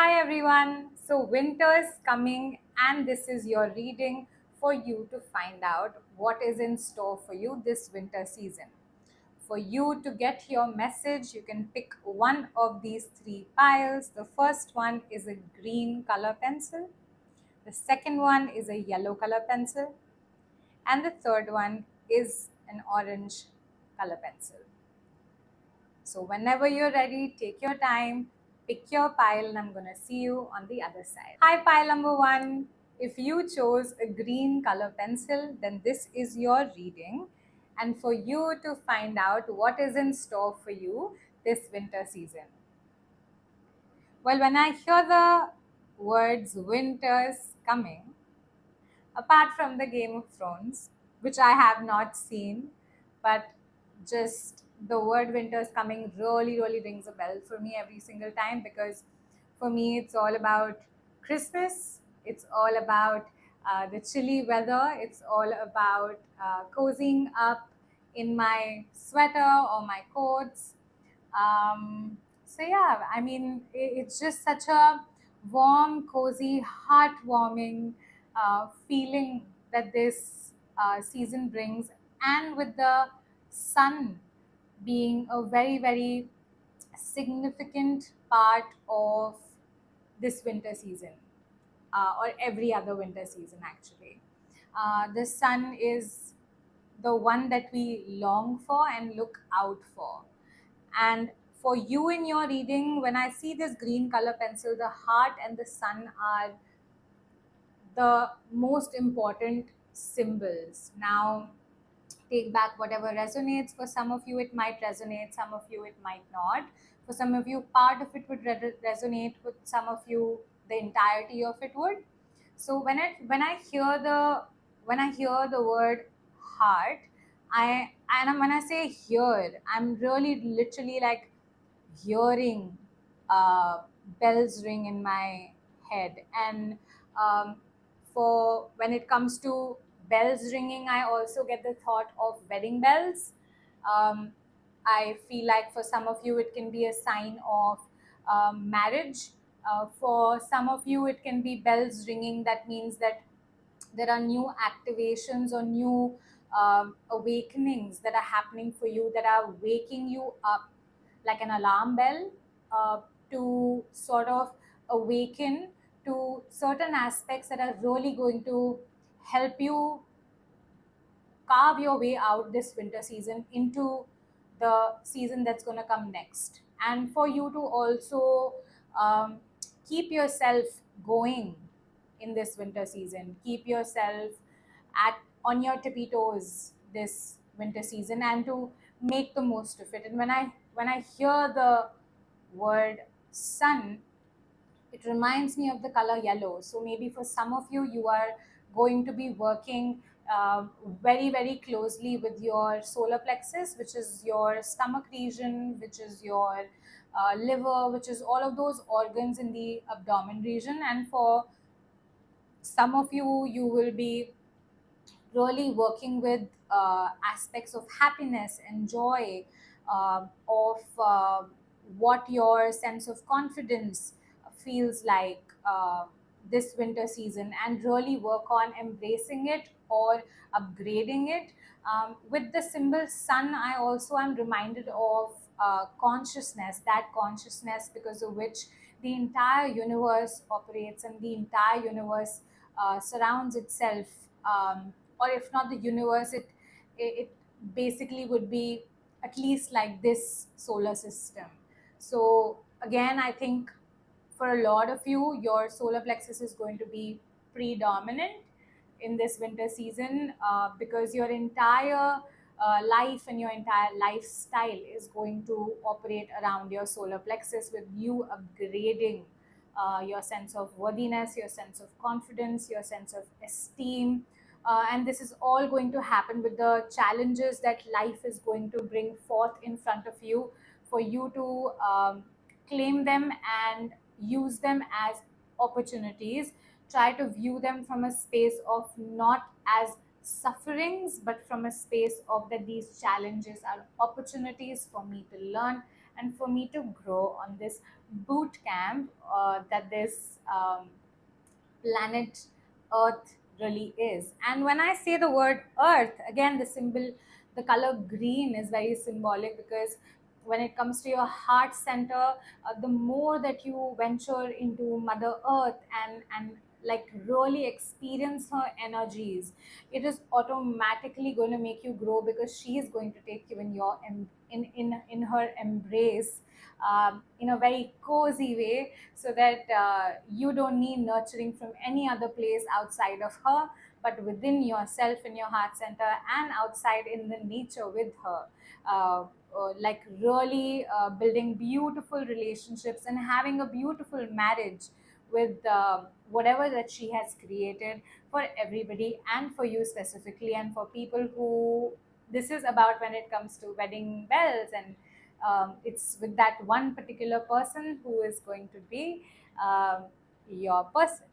Hi everyone. So winter's coming and this is your reading for you to find out what is in store for you this winter season. For you to get your message, you can pick one of these three piles. The first one is a green color pencil. The second one is a yellow color pencil. And the third one is an orange color pencil. So whenever you're ready, take your time, pick your pile, and I'm gonna see you on the other side. Hi, pile number one. If you chose a green color pencil, then this is your reading. And for you to find out what is in store for you this winter season. Well, when I hear the words winter's coming, apart from the Game of Thrones, which I have not seen, but just the word winter is coming really rings a bell for me every single time, because for me it's all about Christmas, it's all about the chilly weather, it's all about cozying up in my sweater or my coats. So yeah, I mean, it's just such a warm, cozy, heartwarming feeling that this season brings, and with the sun being a very significant part of this winter season, or every other winter season actually. The sun is the one that we long for and look out for. And for you in your reading, when I see this green color pencil, the heart and the sun are the most important symbols. Now, take back whatever resonates. For some of you, it might resonate, some of you, it might not. For some of you, part of it would resonate, with some of you, the entirety of it would. So when I hear the word heart, when I say hear, I'm really literally like hearing uh, bells ring in my head. And um, for when it comes to bells ringing, I also get the thought of wedding bells. um, I feel like for some of you it can be a sign of marriage. For some of you it can be bells ringing, that means that there are new activations or new awakenings that are happening for you, that are waking you up like an alarm bell, to sort of awaken to certain aspects that are really going to help you carve your way out this winter season into the season that's going to come next. And for you to also um, keep yourself going in this winter season, keep yourself at on your tippy toes this winter season, and to make the most of it. And when I hear the word sun, it reminds me of the color yellow. So maybe for some of you, you are going to be working very closely with your solar plexus, which is your stomach region, which is your liver, which is all of those organs in the abdomen region. And for some of you, you will be really working with aspects of happiness and joy, of what your sense of confidence feels like this winter season, and really work on embracing it or upgrading it. With the symbol sun, I also am reminded of consciousness, that consciousness because of which the entire universe operates, and the entire universe surrounds itself. Or if not the universe, it basically would be at least like this solar system. So again, I think for a lot of you, your solar plexus is going to be predominant in this winter season, because your entire life and your entire lifestyle is going to operate around your solar plexus, with you upgrading your sense of worthiness, your sense of confidence, your sense of esteem. And this is all going to happen with the challenges that life is going to bring forth in front of you, for you to claim them and use them as opportunities. Try to view them from a space of not as sufferings, but from a space of that these challenges are opportunities for me to learn and for me to grow on this boot camp that this planet Earth really is. And when I say the word Earth, again, the symbol, the color green is very symbolic, because when it comes to your heart center, the more that you venture into Mother Earth and like really experience her energies, it is automatically going to make you grow, because she is going to take you in your in her embrace, in a very cozy way, so that you don't need nurturing from any other place outside of her, but within yourself, in your heart center, and outside in the nature with her. Like really building beautiful relationships and having a beautiful marriage with whatever that she has created for everybody, and for you specifically, and for people who this is about when it comes to wedding bells. And it's with that one particular person who is going to be um, your person.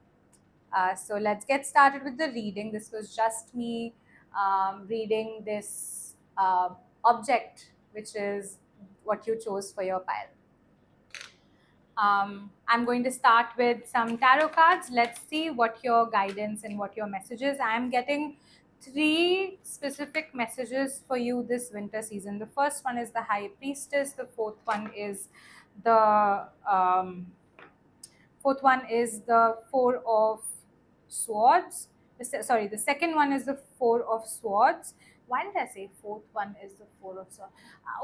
So let's get started with the reading. This was just me reading this object, which is what you chose for your pile. I'm going to start with some tarot cards. Let's see what your guidance and what your messages. I am getting three specific messages for you this winter season. The first one is the High Priestess. The the um, fourth one is the Four of Swords. Sorry, the second one is the Four of Swords. Why did I say fourth one is the Four of Swords?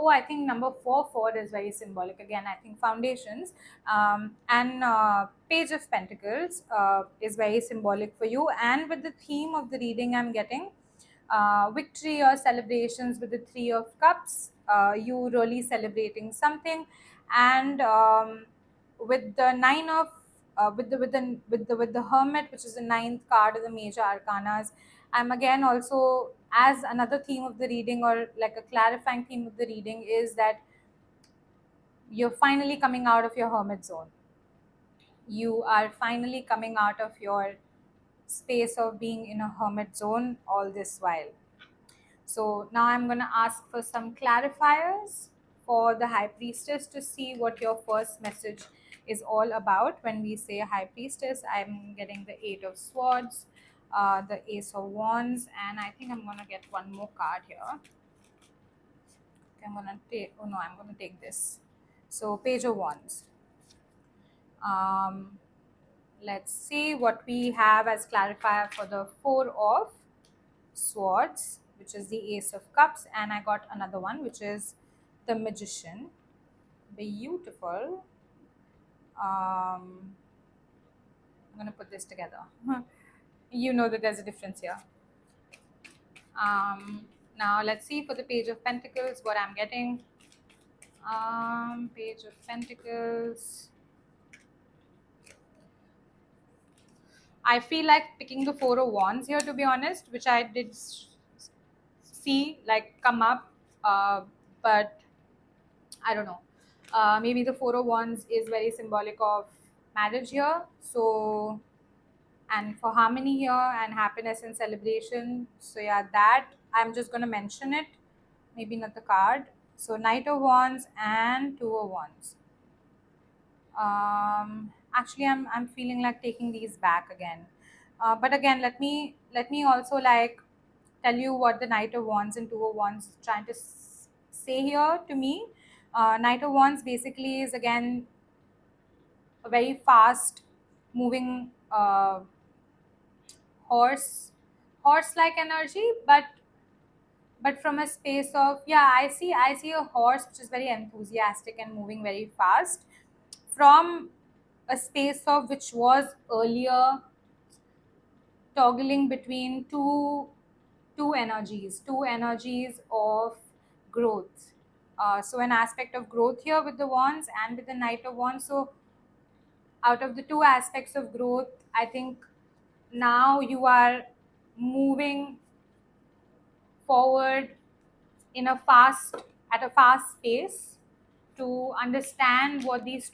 Oh, I think number four is very symbolic. Again, I think foundations. And Page of Pentacles is very symbolic for you. And with the theme of the reading, I'm getting victory or celebrations with the Three of Cups. You really celebrating something. And with the nine of with the Hermit, which is the ninth card of the major arcanas, I'm again also, as another theme of the reading, or like a clarifying theme of the reading, is that you're finally coming out of your hermit zone. You are finally coming out of your space of being in a hermit zone all this while. So now I'm going to ask for some clarifiers for the High Priestess, to see what your first message is all about. When we say High Priestess, I'm getting the Eight of Swords, the Ace of Wands, and I think I'm going to get one more card here. Okay, I'm going to take, oh no, I'm going to take this. So Page of Wands. Let's see what we have as clarifier for the Four of Swords, which is the Ace of Cups, and I got another one, which is the Magician. Beautiful. I'm gonna put this together. You know that there's a difference here. Now let's see for the Page of Pentacles what I'm getting. Page of Pentacles. I feel like picking the Four of Wands here, to be honest, which I did see like come up, but I don't know. Maybe the Four of Wands is very symbolic of marriage here. So, and for harmony here and happiness and celebration. So, yeah, that I'm just going to mention it. Maybe not the card. So, Knight of Wands and Two of Wands. Actually, I'm feeling like taking these back again. But again, let me also like tell you what the Knight of Wands and Two of Wands is trying to say here to me. Knight of Wands basically is again a very fast moving horse like energy, but from a space of, yeah, I see a horse which is very enthusiastic and moving very fast, from a space of which was earlier toggling between two energies of growth. So an aspect of growth here with the wands and with the Knight of Wands. So out of the two aspects of growth, I think now you are moving forward in a fast at a fast pace to understand what these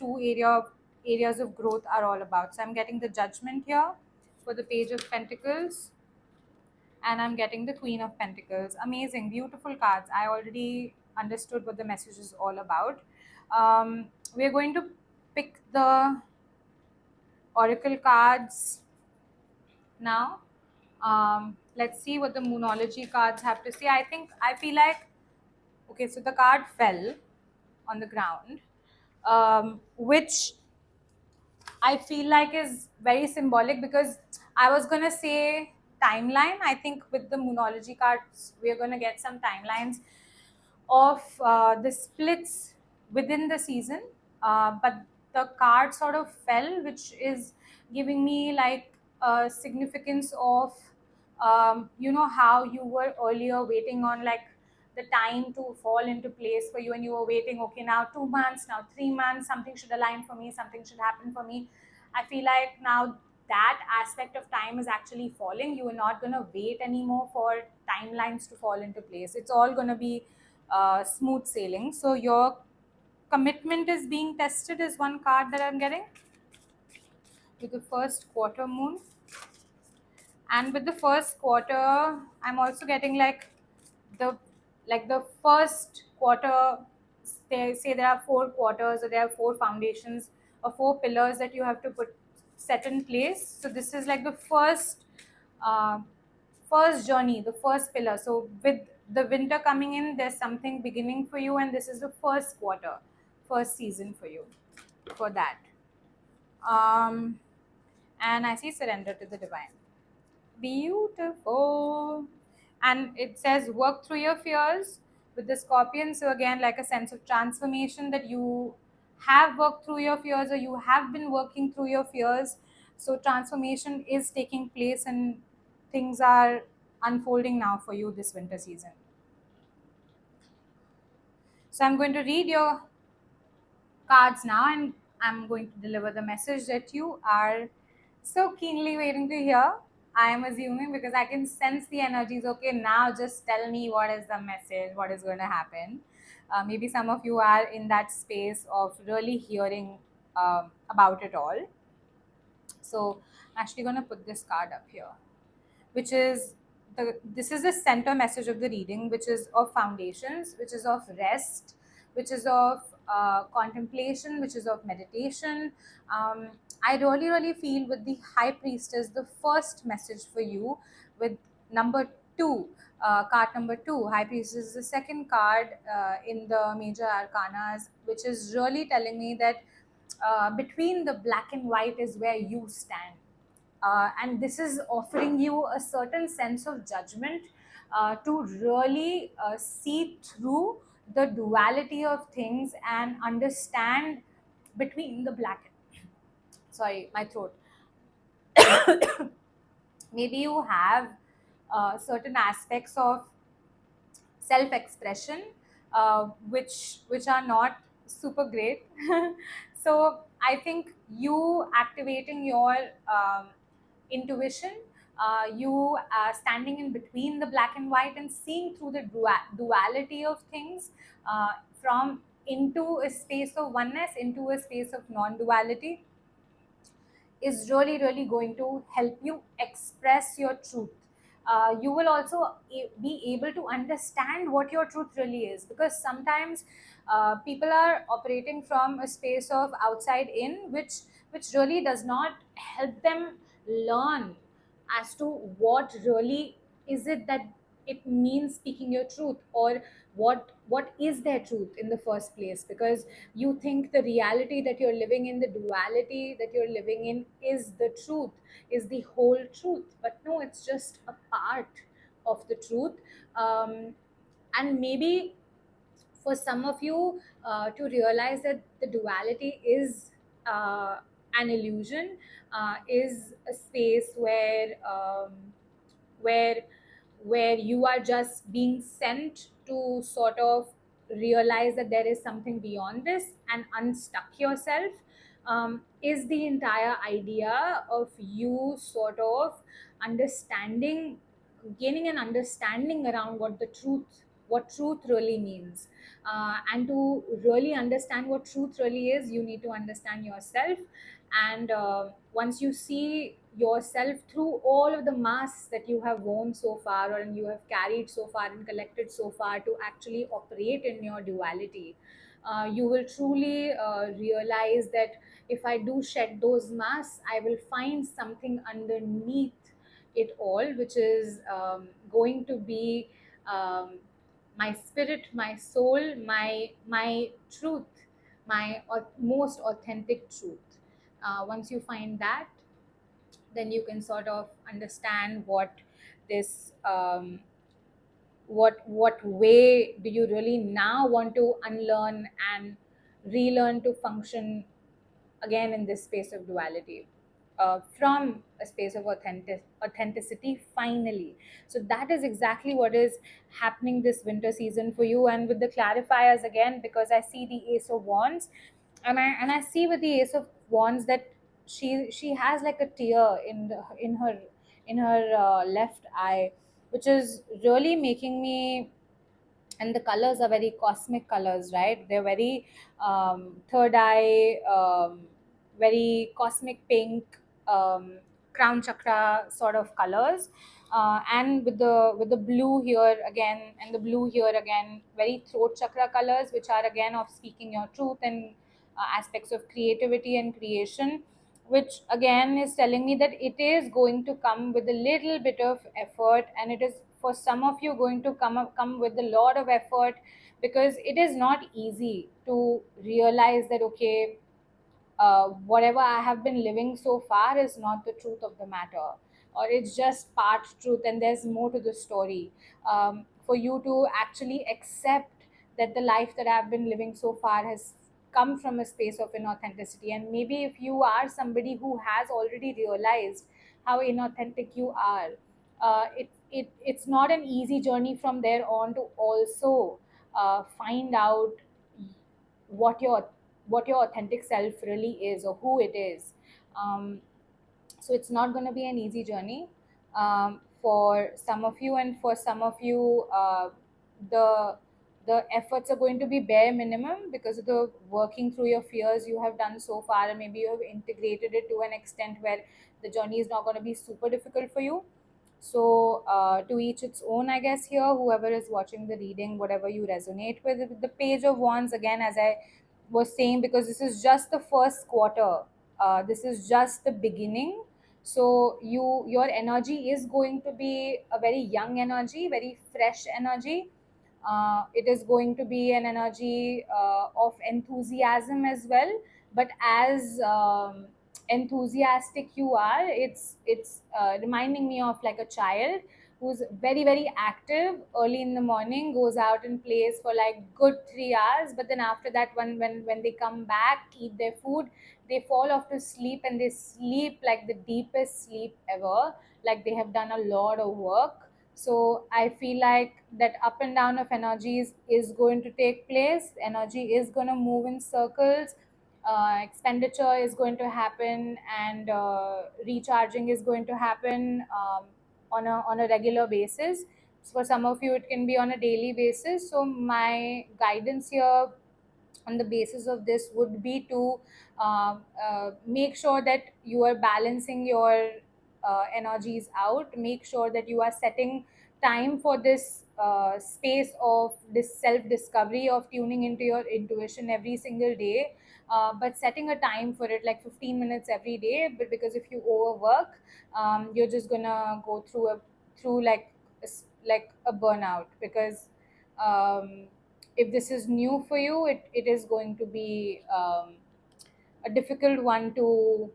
areas of growth are all about. So I'm getting the Judgment here for the Page of Pentacles, and I'm getting the Queen of Pentacles. Amazing, beautiful cards. I already understood what the message is all about. We're going to pick the oracle cards now. Let's see what the moonology cards have to say. I feel like, okay, so the card fell on the ground, which I feel like is very symbolic, because I was gonna say timeline. I think with the moonology cards, we're gonna get some timelines of the splits within the season, but the card sort of fell, which is giving me like a significance of, how you were earlier waiting on like the time to fall into place for you, and you were waiting, okay, now 2 months, now 3 months, something should align for me, something should happen for me. I feel like now that aspect of time is actually falling. You are not going to wait anymore for timelines to fall into place. It's all going to be smooth sailing. So your commitment is being tested is one card that I'm getting with the first quarter moon. And with the first quarter, I'm also getting the the first quarter. They say there are 4 quarters, or there are 4 foundations or 4 pillars that you have to put set in place. So this is like the uh, first journey, the first pillar. So with the winter coming in, there's something beginning for you, and this is the first quarter, first season for you for that. um and I see surrender to the divine. Beautiful. And it says work through your fears with the scorpion. So again, like a sense of transformation, that you have worked through your fears, or you have been working through your fears. So transformation is taking place, and things are unfolding now for you this winter season. So I'm going to read your cards now, and I'm going to deliver the message that you are so keenly waiting to hear. I am assuming, because I can sense the energies. Okay, now just tell me what is the message, what is going to happen. Maybe some of you are in that space of really hearing about it all. So I'm actually going to put this card up here, which is this is the center message of the reading, which is of foundations, which is of rest, which is of contemplation, which is of meditation. um, I really feel with the high priestess, the first message for you with number 2, card number 2. High priestess is the second card in the major arcanas, which is really telling me that between the black and white is where you stand. And this is offering you a certain sense of judgment to really see through the duality of things and understand between the black, sorry, my throat. Maybe you have certain aspects of self expression which are not super great. So I think you activating your intuition, you standing in between the black and white and seeing through the duality of things, from into a space of oneness, into a space of non duality, is really going to help you express your truth. You will also be able to understand what your truth really is, because sometimes people are operating from a space of outside in, which really does not help them learn as to what really is it that it means speaking your truth, or what is their truth in the first place, because you think the reality that you're living in, the duality that you're living in, is the truth, is the whole truth. But no, it's just a part of the truth. And maybe for some of you to realize that the duality is an illusion, is a space where where you are just being sent to sort of realize that there is something beyond this and unstuck yourself, is the entire idea of you sort of understanding, gaining an understanding around what truth really means. And to really understand what truth really is, you need to understand yourself. And once you see yourself through all of the masks that you have worn so far, or you have carried so far and collected so far to actually operate in your duality, you will truly realize that if I do shed those masks, I will find something underneath it all, which is going to be um, my spirit, my soul, my truth, my most authentic truth. Once you find that, then you can sort of understand what this what way do you really now want to unlearn and relearn to function again in this space of duality, from a space of authenticity finally. So that is exactly what is happening this winter season for you. And with the clarifiers again, because I see the Ace of Wands, and I see with the Ace of Wands that she has like a tear in her left eye, which is really making me, and the colors are very cosmic colors, right? They're very third eye, very cosmic pink, um, crown chakra sort of colors, and with the blue here again, and the blue here again, very throat chakra colors, which are again of speaking your truth and aspects of creativity and creation, which again is telling me that it is going to come with a little bit of effort, and it is for some of you going to come with a lot of effort, because it is not easy to realize that okay, whatever I have been living so far is not the truth of the matter, or it's just part truth and there's more to the story. For you to actually accept that the life that I've been living so far has come from a space of inauthenticity. And maybe if you are somebody who has already realized how inauthentic you are, it's not an easy journey from there on to also find out what your authentic self really is, or who it is. So it's not going to be an easy journey, for some of you, and for some of you, the the efforts are going to be bare minimum because of the working through your fears you have done so far, and maybe you have integrated it to an extent where the journey is not going to be super difficult for you. So to each its own, I guess. Here, whoever is watching the reading, whatever you resonate with the Page of Wands, again, as I was saying, because this is just the first quarter, this is just the beginning. So your energy is going to be a very young energy, very fresh energy. It is going to be an energy of enthusiasm as well. But as enthusiastic you are, it's reminding me of like a child who's very very active early in the morning, goes out and plays for like good 3 hours, but then after that, when they come back, eat their food, they fall off to sleep, and they sleep like the deepest sleep ever, like they have done a lot of work. So I feel like that up and down of energies is going to take place. Energy is going to move in circles. Expenditure is going to happen, and recharging is going to happen on a regular basis. So for some of you, it can be on a daily basis. So my guidance here on the basis of this would be to make sure that you are balancing your energies out. Make sure that you are setting time for this space of this self discovery, of tuning into your intuition every single day, but setting a time for it, like 15 minutes every day. But because if you overwork, you're just gonna go through like like a burnout, because if this is new for you, it is going to be a difficult one to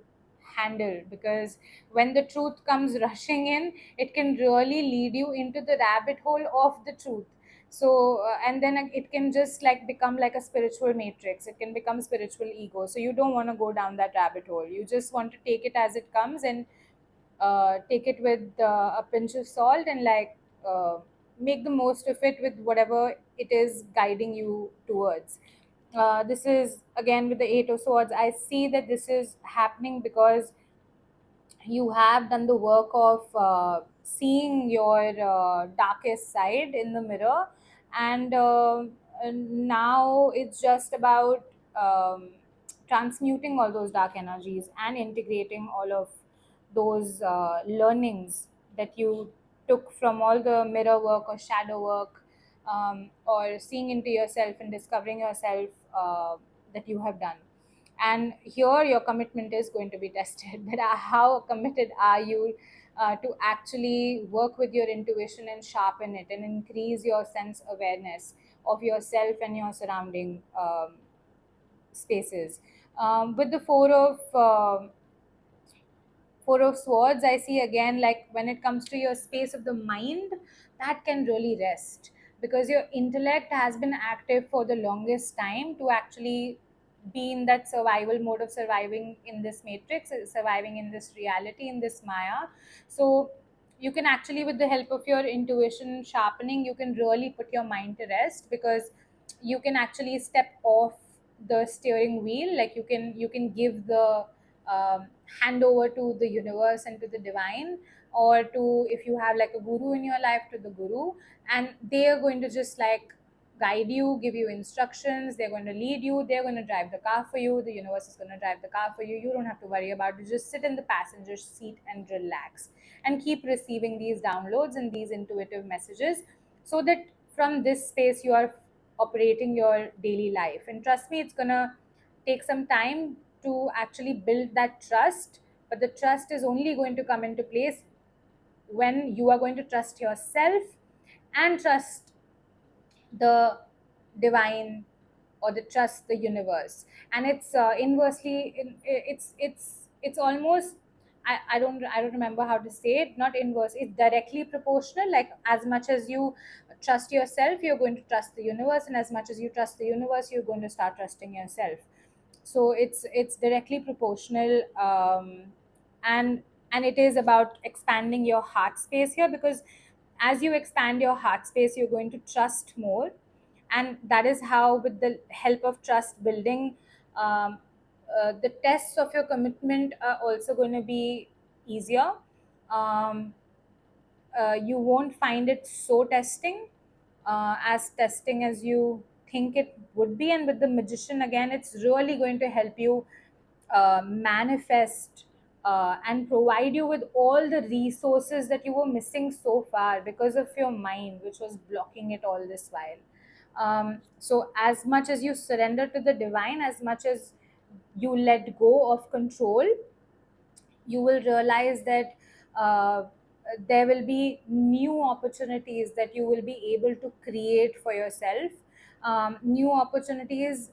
handle, because when the truth comes rushing in, it can really lead you into the rabbit hole of the truth. So and then it can just like become like a spiritual matrix, it can become spiritual ego. So you don't want to go down that rabbit hole, you just want to take it as it comes, and take it with a pinch of salt, and like make the most of it with whatever it is guiding you towards. This is again with the Eight of Swords. I see that this is happening because you have done the work of seeing your darkest side in the mirror, and now it's just about transmuting all those dark energies and integrating all of those learnings that you took from all the mirror work or shadow work or seeing into yourself and discovering yourself, that you have done. And here your commitment is going to be tested that how committed are you to actually work with your intuition and sharpen it and increase your sense awareness of yourself and your surrounding spaces. With the Four of Swords, I see again, like when it comes to your space of the mind, that can really rest because your intellect has been active for the longest time to actually be in that survival mode of surviving in this matrix, surviving in this reality, in this Maya. So you can actually, with the help of your intuition sharpening, you can really put your mind to rest because you can actually step off the steering wheel. Like you can give the hand over to the universe and to the divine, or to, if you have like a guru in your life, to the guru, and they are going to just like guide you, give you instructions, they're going to lead you, they're going to drive the car for you, the universe is going to drive the car for you. You don't have to worry about it. Just sit in the passenger seat and relax and keep receiving these downloads and these intuitive messages, so that from this space you are operating your daily life. And trust me, it's going to take some time to actually build that trust, but the trust is only going to come into place when you are going to trust yourself and trust the divine, or the trust the universe. And it's inversely it's almost, I don't remember how to say it, not inverse, it's directly proportional. Like as much as you trust yourself, you're going to trust the universe, and as much as you trust the universe, you're going to start trusting yourself. So it's directly proportional. And it is about expanding your heart space here, because as you expand your heart space, you're going to trust more. And that is how, with the help of trust building, um, the tests of your commitment are also going to be easier. um, you won't find it so testing, as testing as you think it would be. And with the magician, again, it's really going to help you manifest and provide you with all the resources that you were missing so far because of your mind, which was blocking it all this while. So as much as you surrender to the divine, as much as you let go of control, you will realize that uh, there will be new opportunities that you will be able to create for yourself. New opportunities,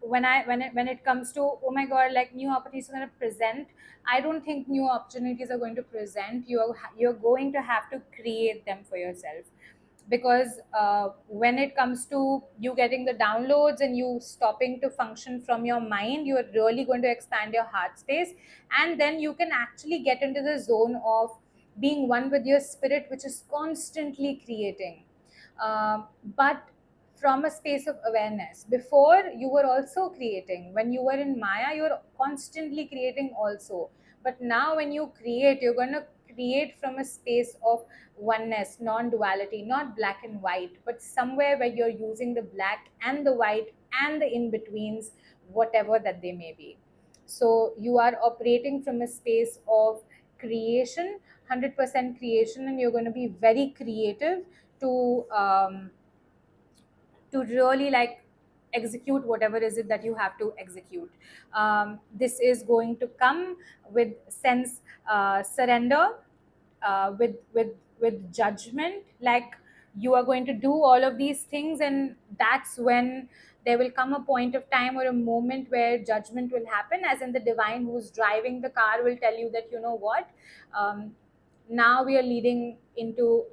when it comes to, oh my god, like new opportunities are going to present. I don't think new opportunities are going to present. You're going to have to create them for yourself, because when it comes to you getting the downloads and you stopping to function from your mind, you are really going to expand your heart space. And then you can actually get into the zone of being one with your spirit, which is constantly creating. But from a space of awareness, before you were also creating. When you were in Maya, you were constantly creating also. But now when you create, you're going to create from a space of oneness, non duality, not black and white, but somewhere where you're using the black and the white and the in betweens, whatever that they may be. So you are operating from a space of creation, 100% creation, and you're going to be very creative to really like execute whatever is it that you have to execute. This is going to come with sense, surrender, with judgment. Like you are going to do all of these things, and that's when there will come a point of time or a moment where judgment will happen, as in the divine who's driving the car will tell you that, you know what, um, now we are leading into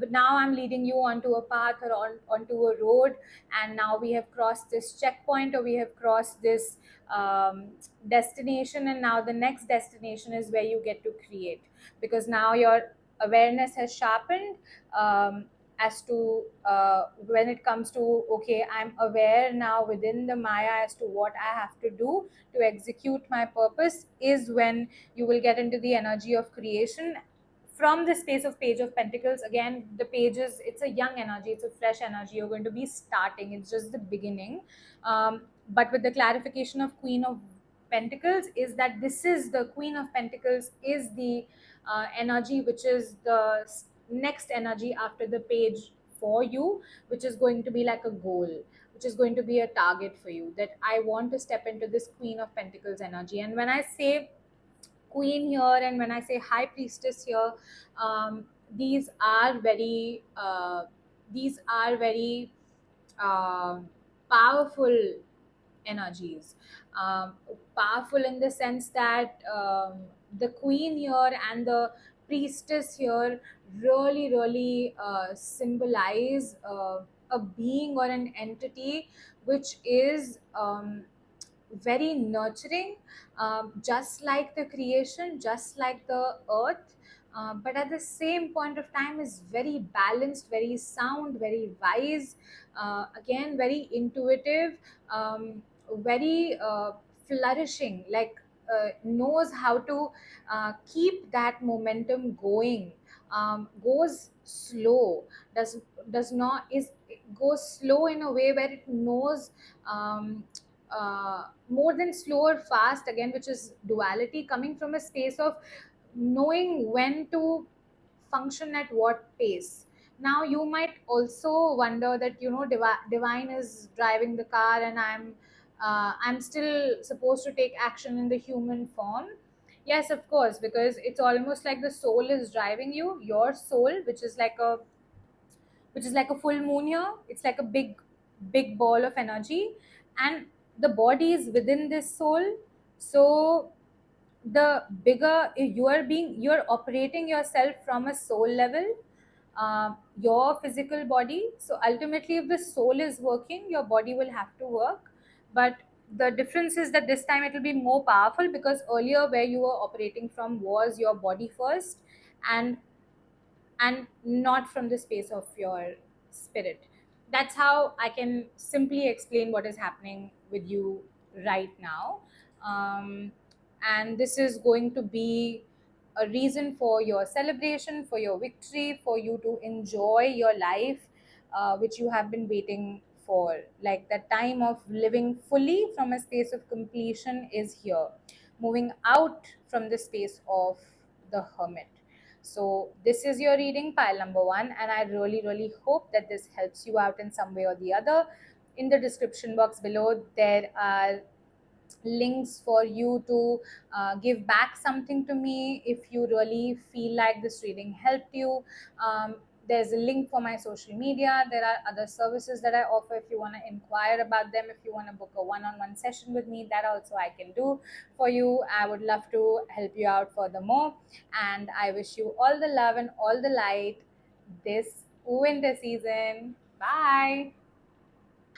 now I'm leading you onto a path, or onto a road, and now we have crossed this checkpoint, or we have crossed this destination, and now the next destination is where you get to create, because now your awareness has sharpened, as to when it comes to, okay, I'm aware now within the Maya as to what I have to do to execute my purpose, is when you will get into the energy of creation from the space of Page of Pentacles. Again, the pages, it's a young energy, it's a fresh energy. You're going to be starting, it's just the beginning. But with the clarification of Queen of Pentacles, is that this is the Queen of Pentacles, is the energy which is the next energy after the Page for you, which is going to be like a goal, which is going to be a target for you, that I want to step into this Queen of Pentacles energy. And when I say queen here and when I say high priestess here, um, these are very um, powerful energies. um, Powerful in the sense that the queen here and the priestess here really symbolize a being or an entity which is very nurturing, just like the creation, just like the earth, but at the same point of time is very balanced, very sound, very wise, again very intuitive, very flourishing, like knows how to keep that momentum going, goes slow, does does not is goes slow in a way where it knows, um, more than slow or fast, again, which is duality, coming from a space of knowing when to function at what pace. Now you might also wonder that, divine is driving the car and I'm still supposed to take action in the human form. Yes, of course, because it's almost like the soul is driving you, your soul, which is like a full moon here. It's like a big ball of energy, and the body is within this soul. So the bigger you're operating yourself from a soul level, your physical body. So ultimately, if the soul is working, your body will have to work. But the difference is that this time it will be more powerful, because earlier where you were operating from was your body first, and not from the space of your spirit. That's how I can simply explain what is happening with you right now. And this is going to be a reason for your celebration, for your victory, for you to enjoy your life, which you have been waiting for. Like that time of living fully from a space of completion is here, moving out from the space of the hermit. So, this is your reading, pile number one, and I really hope that this helps you out in some way or the other. In the description box below, there are links for you to give back something to me if you really feel like this reading helped you. There's a link for my social media. There are other services that I offer if you want to inquire about them. If you want to book a one-on-one session with me, that also I can do for you. I would love to help you out furthermore. And I wish you all the love and all the light this winter season. Bye.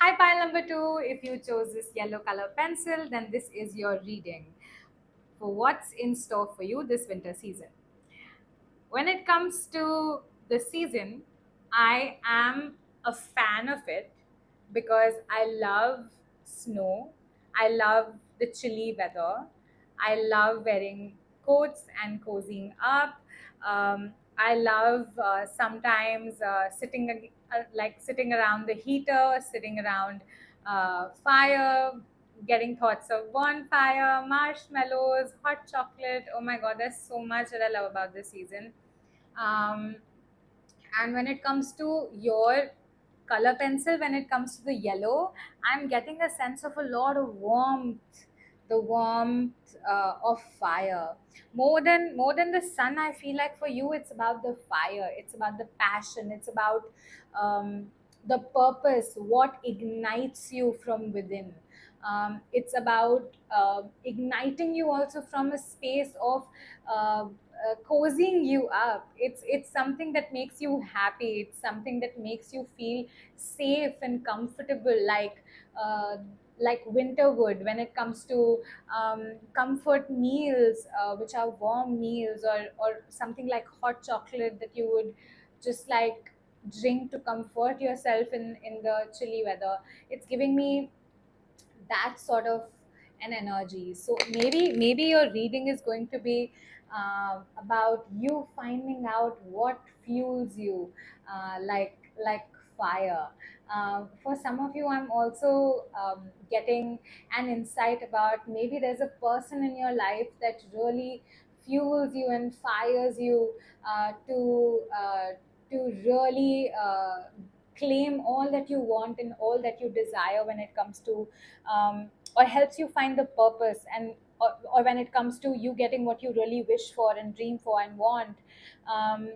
Hi, pile number two. If you chose this yellow color pencil, then this is your reading for what's in store for you this winter season. When it comes to the season, I am a fan of it because I love snow. I love the chilly weather. I love wearing coats and cozying up. I love sometimes sitting around the heater, sitting around fire, getting thoughts of bonfire, marshmallows, hot chocolate. Oh my god, there's so much that I love about this season. um, and when it comes to your color pencil, when it comes to the yellow, I'm getting a sense of a lot of warmth, the warmth of fire. More than the sun, I feel like for you it's about the fire, it's about the passion, it's about um, the purpose, what ignites you from within. It's about igniting you also from a space of cozying you up. It's something that makes you happy. It's something that makes you feel safe and comfortable, like winter would when it comes to comfort meals, which are warm meals, or something like hot chocolate that you would just like drink to comfort yourself in the chilly weather. It's giving me that sort of an energy. So maybe your reading is going to be about you finding out what fuels you, like fire. For some of you, I'm also getting an insight about maybe there's a person in your life that really fuels you and fires you to really claim all that you want and all that you desire when it comes to or helps you find the purpose, and or when it comes to you getting what you really wish for and dream for and want. um,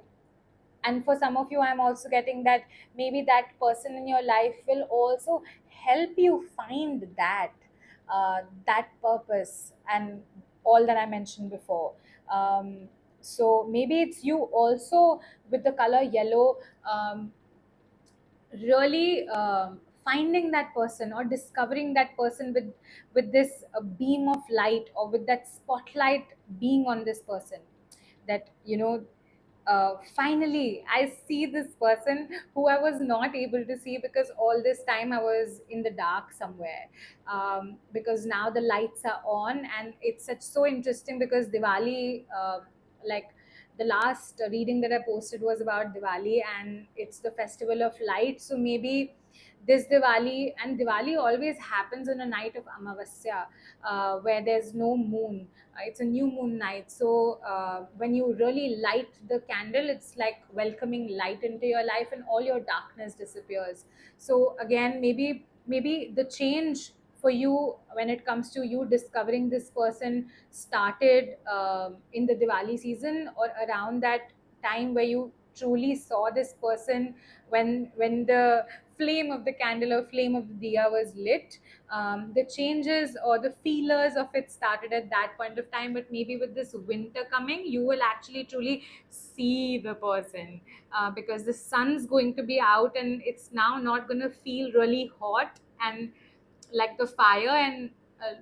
and for some of you, I'm also getting that maybe that person in your life will also help you find that purpose and all that I mentioned before. So maybe it's you also with the color yellow, really finding that person or discovering that person with this beam of light, or with that spotlight being on this person, that finally I see this person who I was not able to see, because all this time I was in the dark somewhere. Because now the lights are on, and it's such so interesting because Diwali, like the last reading that I posted was about Diwali, and it's the festival of light. So maybe this Diwali, and Diwali always happens on a night of Amavasya, where there's no moon. It's a new moon night. So when you really light the candle, it's like welcoming light into your life, and all your darkness disappears. So again, maybe the change for you when it comes to you discovering this person started in the Diwali season, or around that time where you truly saw this person, when the flame of the candle or flame of the diya was lit. The changes or the feelers of it started at that point of time, but maybe with this winter coming, you will actually truly see the person, because the sun's going to be out, and it's now not going to feel really hot and like the fire, and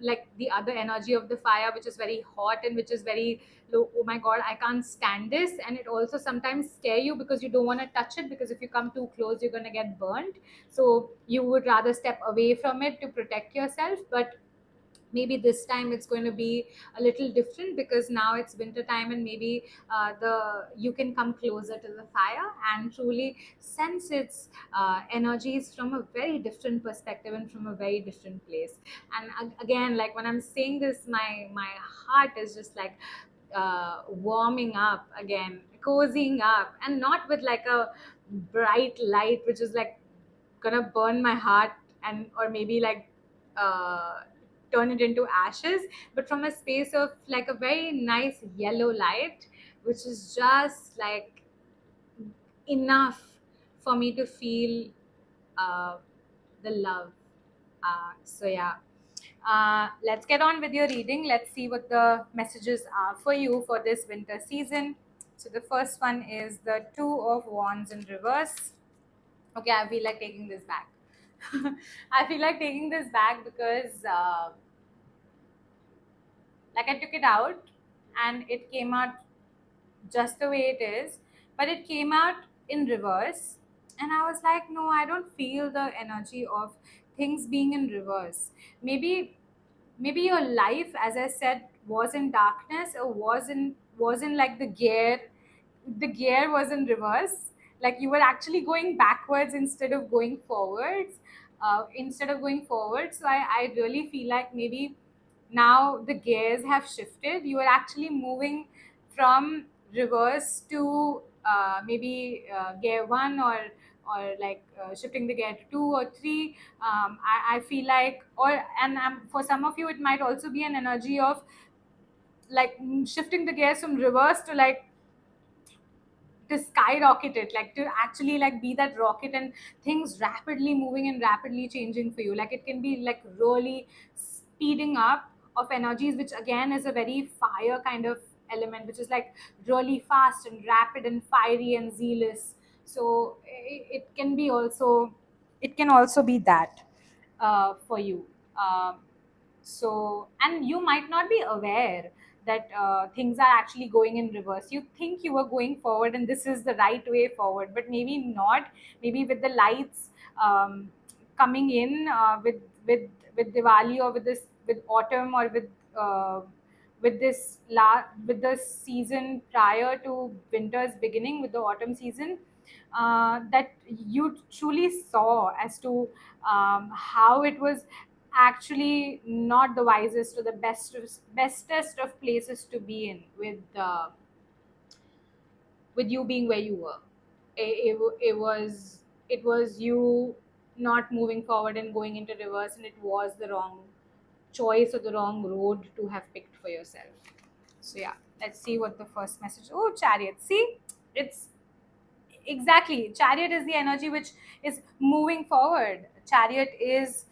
like the other energy of the fire, which is very hot and which is very low. Oh my god, I can't stand this. And it also sometimes scare you because you don't want to touch it, because if you come too close, you're going to get burnt. So you would rather step away from it to protect yourself. But maybe this time it's going to be a little different, because now it's winter time, and maybe the you can come closer to the fire and truly sense its energies from a very different perspective and from a very different place. And again, like when I'm saying this, my heart is just like warming up again, cozying up, and not with like a bright light which is like gonna burn my heart, and or maybe like uh, turn it into ashes, but from a space of like a very nice yellow light, which is just like enough for me to feel uh, the love. So yeah, let's get on with your reading. Let's see what the messages are for you for this winter season. So the first one is the Two of Wands in reverse. Okay, I feel like taking this back. I feel like taking this back because like I took it out and it came out just the way it is, but it came out in reverse. And I was like, no, I don't feel the energy of things being in reverse. Maybe your life, as I said, was in darkness, or was in like the gear was in reverse, like you were actually going backwards instead of going forward. So I really feel like maybe now the gears have shifted. You are actually moving from reverse to maybe gear one, or like shifting the gear to two or three. I feel like, or and for some of you it might also be an energy of like shifting the gears from reverse to like to skyrocket it, like to actually like be that rocket, and things rapidly moving and rapidly changing for you. Like it can be like really speeding up of energies, which again is a very fire kind of element, which is like really fast and rapid and fiery and zealous. So it can also be that for you. So, and you might not be aware that things are actually going in reverse. You think you are going forward and this is the right way forward, but maybe not. Maybe with the lights coming in, with Diwali, or with autumn, or uh, with the season prior to winter's beginning, with the autumn season, that you truly saw as to how it was actually not the wisest or the bestest of places to be in, with you being where you were. It was it was you not moving forward and going into reverse, and it was the wrong choice or the wrong road to have picked for yourself. So yeah, let's see what the first message. Oh, Chariot. See, it's exactly, Chariot is the energy which is moving forward. Chariot is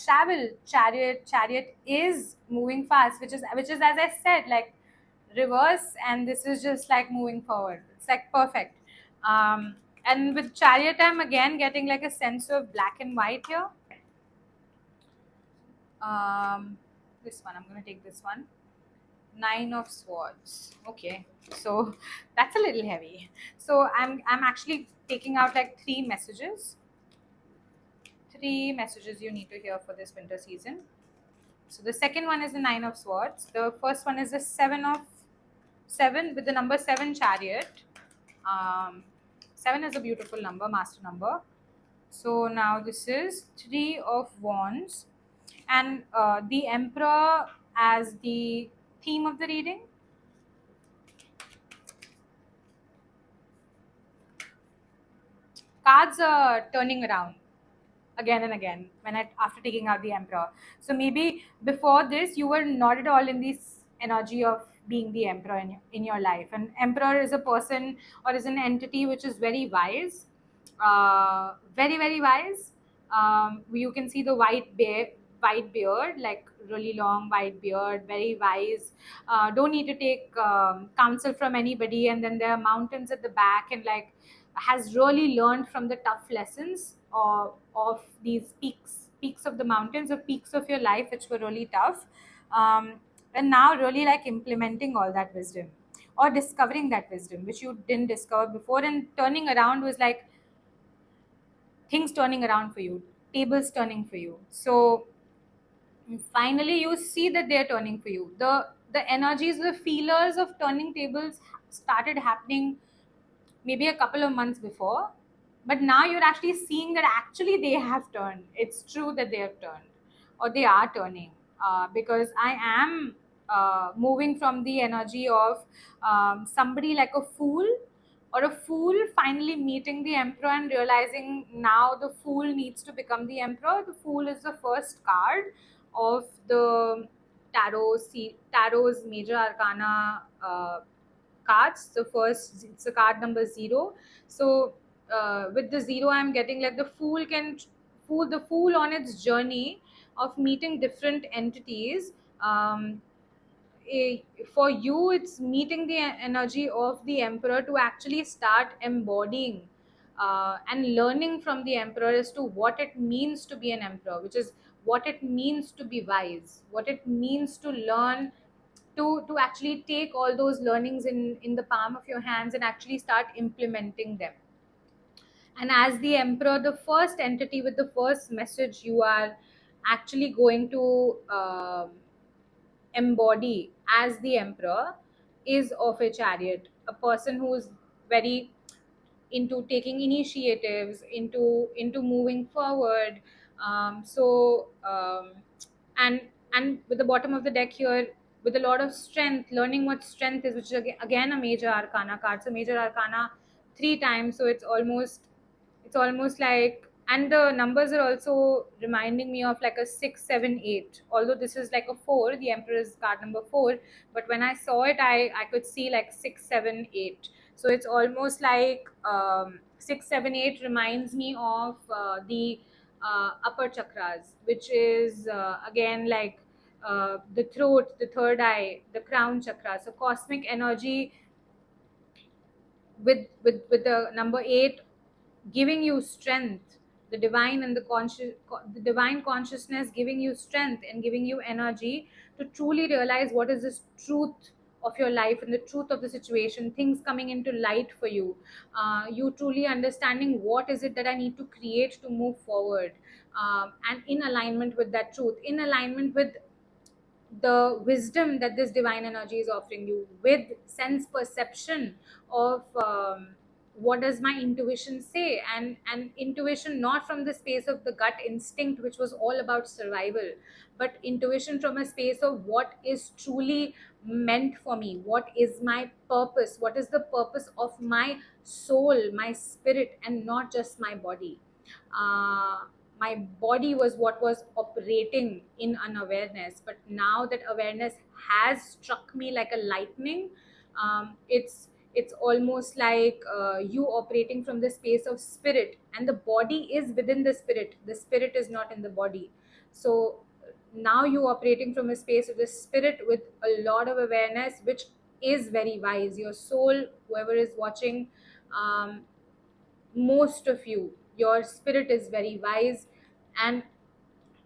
travel. Chariot is moving fast, which is as I said, like reverse, and this is just like moving forward. It's like perfect. And with Chariot, I'm again getting like a sense of black and white here. um, this one, I'm going to take this one. Nine of Swords. Okay, so that's a little heavy. So I'm actually taking out like three messages. Three messages you need to hear for this winter season. So the second one is the Nine of Swords. The first one is the Seven with the number seven, Chariot. Um, Seven is a beautiful number, master number. So now this is Three of Wands, and the Emperor as the theme of the reading. Cards are turning around again and again when after taking out the Emperor. So maybe before this you were not at all in this energy of being the Emperor in your life. And Emperor is a person or is an entity which is very wise, very very wise. You can see the white beard, like really long white beard, very wise. Don't need to take counsel from anybody, and then there are mountains at the back, and like has really learned from the tough lessons of these peaks of the mountains, or peaks of your life which were really tough, um, and now really like implementing all that wisdom, or discovering that wisdom which you didn't discover before. And turning around was like things turning around for you, tables turning for you. So finally you see that they're turning for you. The energies, the feelers of turning tables started happening maybe a couple of months before, but now you're actually seeing that actually they have turned. It's true that they have turned, or they are turning, because I am moving from the energy of somebody like a fool, or a fool finally meeting the Emperor and realizing now the fool needs to become the Emperor. The Fool is the first card of the tarot's major arcana cards. The first, it's a card number zero. So with the zero, I'm getting like the fool on its journey of meeting different entities. um, for you, it's meeting the energy of the Emperor to actually start embodying and learning from the Emperor as to what it means to be an Emperor, which is what it means to be wise, what it means to learn, to actually take all those learnings in the palm of your hands and actually start implementing them. And as the Emperor, the first entity with the first message you are actually going to embody as the Emperor is of a Chariot, a person who is very into taking initiatives, into moving forward. Um, so um, and and with the bottom of the deck here, with a lot of strength, learning what strength is, which is again a major arcana card. So major arcana three times, so it's almost like, and the numbers are also reminding me of like a 6 7 8, although this is like a 4, the Emperor's card number 4. But when I saw it, I could see like 6 7 8. So it's almost like 6 7 8 reminds me of the upper chakras, which is again like the throat, the third eye, the crown chakra. So cosmic energy with the number 8 giving you strength, the divine and the divine consciousness giving you strength and giving you energy to truly realize what is this truth of your life and the truth of the situation, things coming into light for you, you truly understanding what is it that I need to create to move forward, and in alignment with that truth, in alignment with the wisdom that this divine energy is offering you, with sense perception of what does my intuition say, and intuition not from the space of the gut instinct which was all about survival, but intuition from a space of what is truly meant for me, what is my purpose, what is the purpose of my soul, my spirit, and not just my body. uh, my body was what was operating in unawareness, but now that awareness has struck me like a lightning, it's almost like you operating from the space of spirit, and the body is within the spirit is not in the body. So now you operating from a space of the spirit with a lot of awareness, which is very wise. Your soul, whoever is watching, um, most of you, your spirit is very wise. And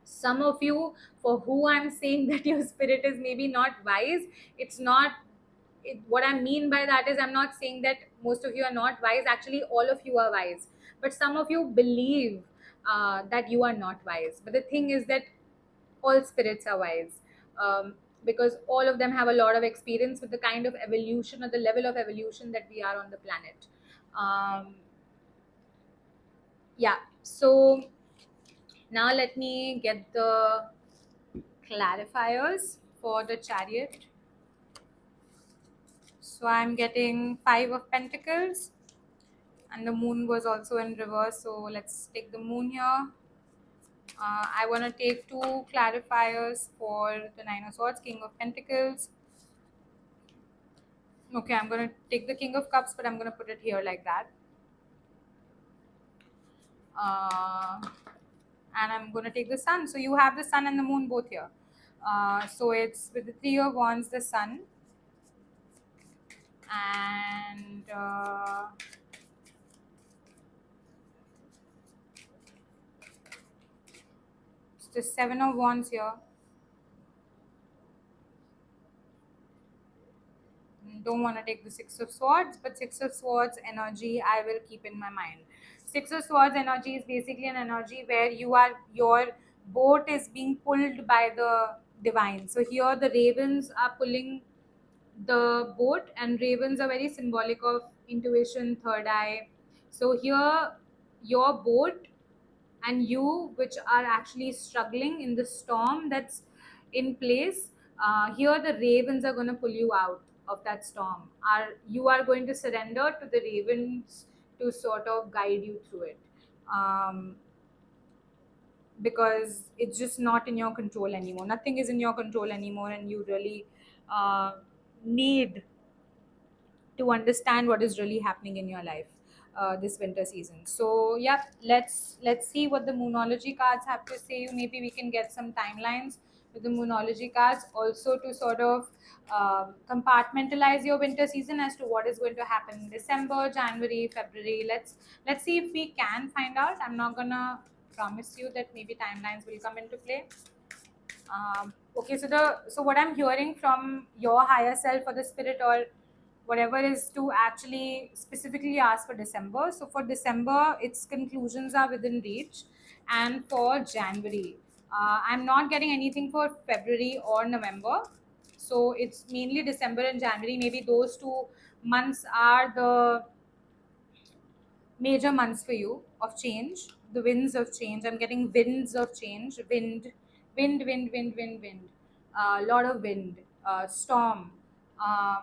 some of you, for who I'm saying that your spirit is maybe not wise, it's not what I mean by that is, I'm not saying that most of you are not wise. Actually, all of you are wise, but some of you believe that you are not wise. But the thing is that all spirits are wise, because all of them have a lot of experience with the kind of evolution or the level of evolution that we are on the planet. Um, yeah so now let me get the clarifiers for the chariot. So I'm getting 5 of Pentacles, and the moon was also in reverse. So let's take the moon here. I want to take 2 clarifiers for the Nine of Swords, King of Pentacles. Okay, I'm going to take the King of Cups, but I'm going to put it here like that. Uh, and I'm going to take the Sun. So you have the Sun and the Moon both here. So it's with the Three of Wands, the Sun, and it's the Seven of Wands here. Don't want to take the Six of Swords, but Six of Swords energy I will keep in my mind. Six of Swords energy is basically an energy where your boat is being pulled by the divine. So here the ravens are pulling the boat, and ravens are very symbolic of intuition, third eye. So here your boat and you, which are actually struggling in the storm that's in place, here the ravens are going to pull you out of that storm. Are you are going to surrender to the ravens to sort of guide you through it, um, because it's just not in your control anymore. Nothing is in your control anymore, and you really need to understand what is really happening in your life this winter season. So yeah, let's see what the moonology cards have to say. Maybe we can get some timelines with the moonology cards also to sort of compartmentalize your winter season as to what is going to happen in December, January, February. Let's see if we can find out. I'm not gonna promise you that maybe timelines will come into play. Okay, so what I'm hearing from your higher self or the spirit or whatever is to actually specifically ask for December. So for December, its conclusions are within reach, and for January, I'm not getting anything for February or November. So it's mainly December and January. Maybe those 2 months are the major months for you of change, the winds of change. I'm getting winds of change, wind, a lot of wind, storm.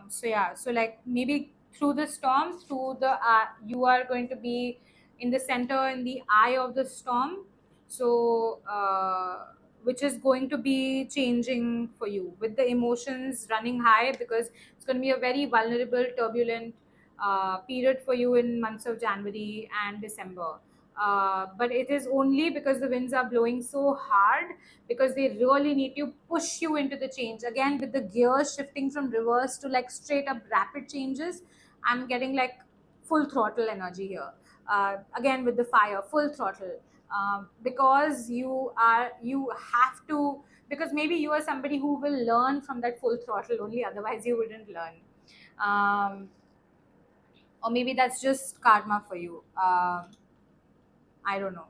So yeah, so like maybe through the storm, through the you are going to be in the center, in the eye of the storm. So which is going to be changing for you with the emotions running high, because it's going to be a very vulnerable, turbulent period for you in months of January and December. But it is only because the winds are blowing so hard, because they really need to push you into the change. Again, with the gears shifting from reverse to like straight up rapid changes, I'm getting like full throttle energy here. Again, with the fire, full throttle. Because you have to, because maybe you are somebody who will learn from that full throttle only, otherwise you wouldn't learn. Or maybe that's just karma for you. I don't know.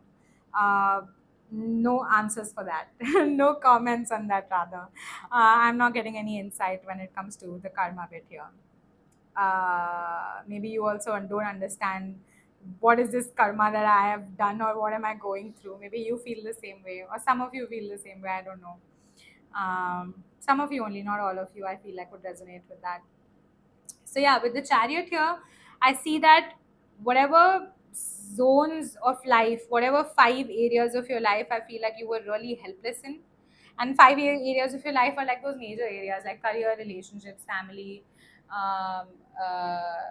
No answers for that. No comments on that, rather. I'm not getting any insight when it comes to the karma bit here. Maybe you also don't understand what is this karma that I have done, or what am I going through. Maybe you feel the same way, or some of you feel the same way. I don't know. Some of you only, not all of you, I feel like would resonate with that. So yeah, with the chariot here, I see that whatever zones of life, whatever 5 areas of your life, I feel like you were really helpless in. And areas of your life are like those major areas like career, relationships, family, um,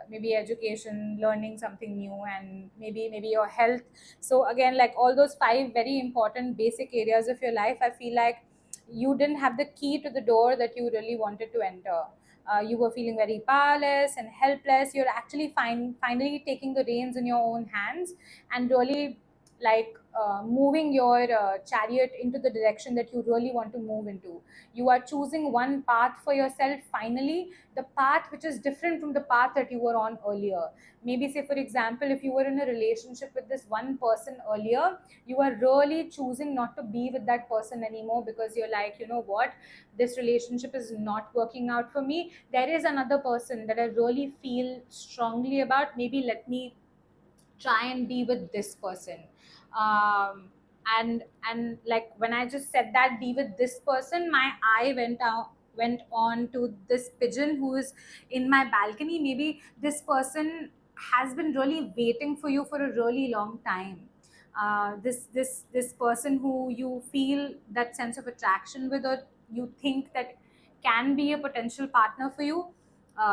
maybe education, learning something new, and maybe your health. So again, like all those 5 very important basic areas of your life, I feel like you didn't have the key to the door that you really wanted to enter. You were feeling very powerless and helpless. You're actually finally taking the reins in your own hands and really like moving your chariot into the direction that you really want to move into. You are choosing one path for yourself finally, the path which is different from the path that you were on earlier. Maybe, say, for example, if you were in a relationship with this one person earlier, you are really choosing not to be with that person anymore because you're like, you know what, this relationship is not working out for me. There is another person that I really feel strongly about. Maybe let me try and be with this person. um, and like when I just said that, be with this person, my eye went on to this pigeon who is in my balcony. Maybe this person has been really waiting for you for a really long time. This person who you feel that sense of attraction with, or you think that can be a potential partner for you,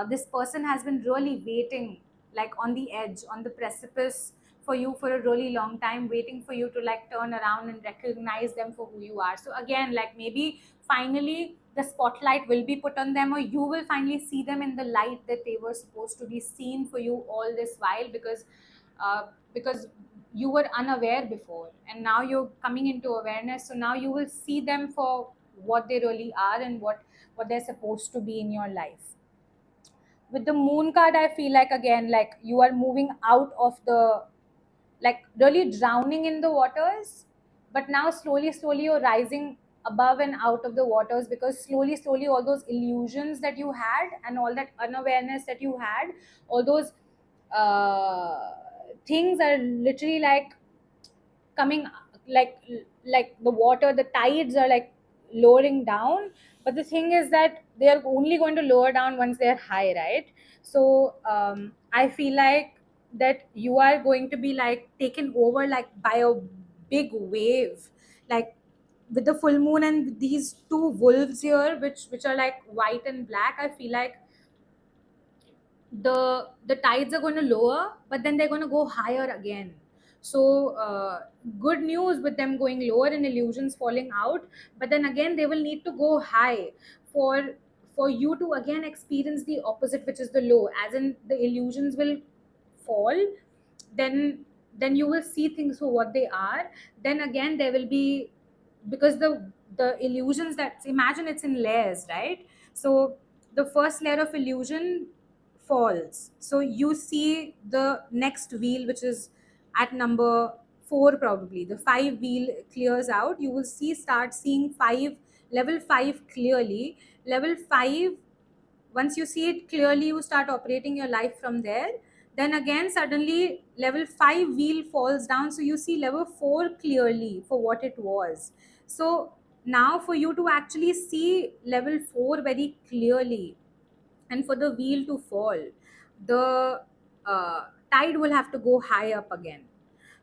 this person has been really waiting, like on the edge, on the precipice for you for a really long time, waiting for you to like turn around and recognize them for who you are. So again, like maybe finally the spotlight will be put on them, or you will finally see them in the light that they were supposed to be seen for you all this while, uh, because you were unaware before and now you're coming into awareness. So now you will see them for what they really are and what they're supposed to be in your life. With the moon card, I feel like again, like you are moving out of the, like really drowning in the waters, but now slowly you're rising above and out of the waters, because slowly all those illusions that you had and all that unawareness that you had, all those uh, things are literally like coming, like like the water, the tides are like lowering down. But the thing is that they are only going to lower down once they're high, right? So I feel like that you are going to be like taken over like by a big wave, like with the full moon and these two wolves here, which are like white and black. I feel like the tides are going to lower, but then they're going to go higher again. So good news with them going lower and illusions falling out, but then again they will need to go high for for you to again experience the opposite, which is the low, as in the illusions will fall. Then then you will see things for what they are. Then again there will be, because the illusions, that imagine it's in layers, right? So the first layer of illusion falls, so you see the next wheel, which is at number 4, probably the 5 wheel clears out. You will see, start seeing 5, level 5 clearly. Level 5, once you see it clearly, you start operating your life from there. Then again suddenly level 5 wheel falls down, so you see level 4 clearly for what it was. So now for you to actually see level 4 very clearly, and for the wheel to fall, the tide will have to go high up again,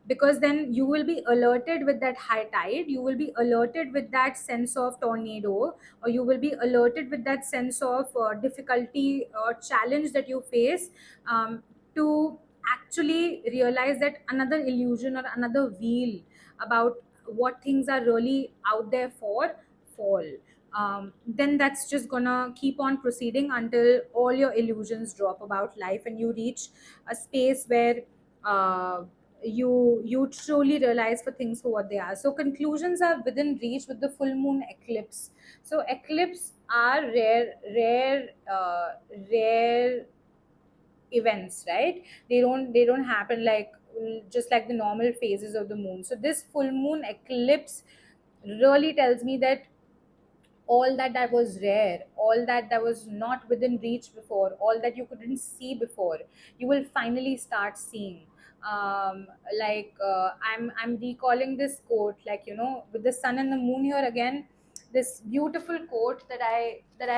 because then you will be alerted with that high tide, you will be alerted with that sense of tornado, or you will be alerted with that sense of difficulty or challenge that you face, to actually realize that another illusion or another wheel about what things are really out there for fall. Then that's just gonna keep on proceeding until all your illusions drop about life and you reach a space where uh, you truly realize for things for what they are. So conclusions are within reach with the full moon eclipse. So eclipse are rare events, right? They don't happen like just like the normal phases of the moon. So this full moon eclipse really tells me that all that was rare, all that was not within reach before, all that you couldn't see before, you will finally start seeing. I'm recalling this quote, like, with the sun and the moon here again, this beautiful quote that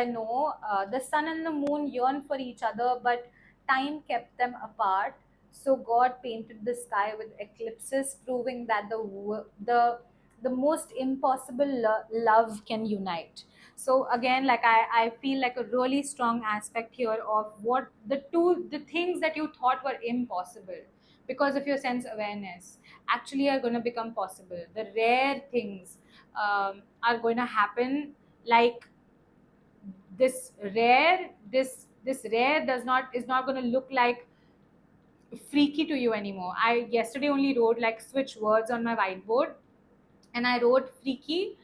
I know. The sun and the moon yearn for each other, but time kept them apart. So God painted the sky with eclipses, proving that the most impossible love can unite. So again, like I feel like a really strong aspect here of what the things that you thought were impossible because of your sense awareness actually are going to become possible. The rare things are going to happen. Like this rare does not is not going to look like freaky to you anymore. I yesterday only wrote like switch words on my whiteboard, and I wrote freaky,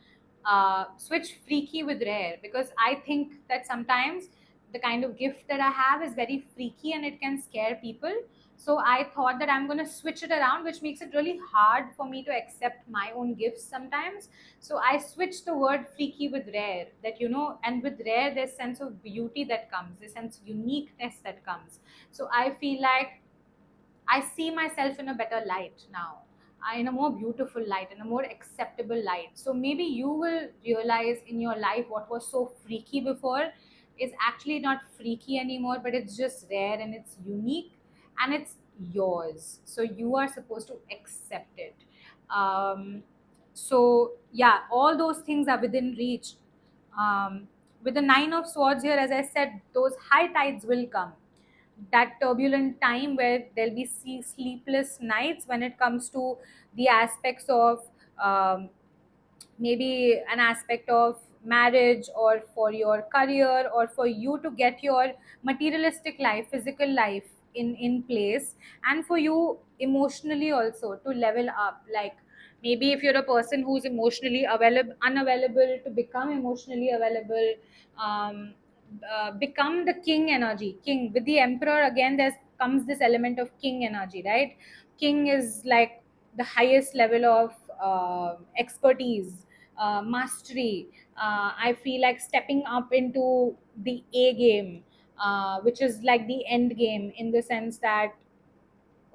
switch freaky with rare, because I think that sometimes the kind of gift that I have is very freaky and it can scare people. So I thought that I'm going to switch it around, which makes it really hard for me to accept my own gifts sometimes. So I switched the word freaky with rare, that and with rare there's sense of beauty that comes, this sense of uniqueness that comes. So I feel like I see myself in a better light now, in a more beautiful light, in a more acceptable light. So maybe you will realize in your life what was so freaky before is actually not freaky anymore, but it's just rare and it's unique and it's yours. So you are supposed to accept it. So, yeah, all those things are within reach. With the Nine of Swords here, as I said, those high tides will come, that turbulent time where there'll be sleepless nights when it comes to the aspects of um, maybe an aspect of marriage, or for your career, or for you to get your materialistic life, physical life in place, and for you emotionally also to level up. Like maybe if you're a person who's emotionally available unavailable, to become emotionally available. Become the king energy. King with the emperor, again there's comes this element of king energy, right? King is like the highest level of expertise, mastery. I feel like stepping up into the A game, which is like the end game, in the sense that,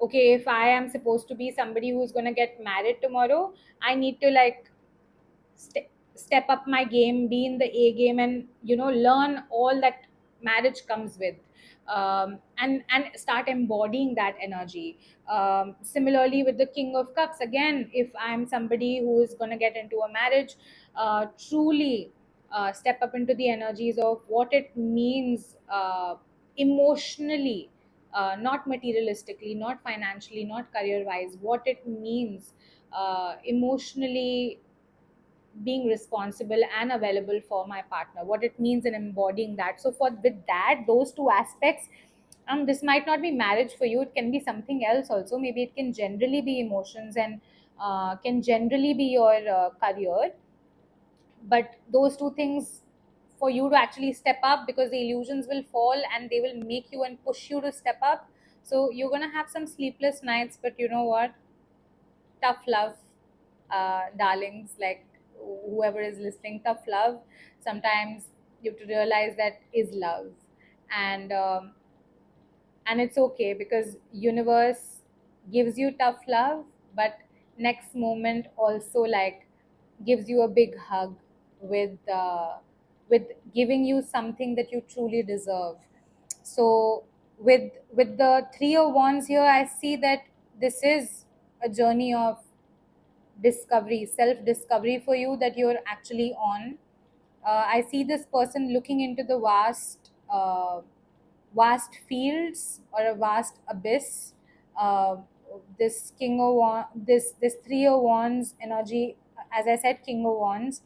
okay, if I am supposed to be somebody who's going to get married tomorrow, I need to like step up my game, be in the A game, and learn all that marriage comes with, and start embodying that energy. Similarly, with the King of Cups, again, if I'm somebody who is going to get into a marriage, truly step up into the energies of what it means emotionally, not materialistically, not financially, not career wise, what it means emotionally, being responsible and available for my partner, what it means in embodying that. So for with that, those two aspects, this might not be marriage for you, it can be something else also. Maybe it can generally be emotions, and can generally be your career. But those two things, for you to actually step up, because the illusions will fall and they will make you and push you to step up. So you're going to have some sleepless nights, but you know what, tough love, darlings, like whoever is listening, tough love. Sometimes you have to realize that is love. And um, and it's okay, because universe gives you tough love, but next moment also like gives you a big hug with giving you something that you truly deserve. So with the Three of Wands here, I see that this is a journey of discovery, self discovery for you, that you're actually on. I see this person looking into the vast fields, or a vast abyss. Uh, this this Three of Wands energy, as I said, King of Wands,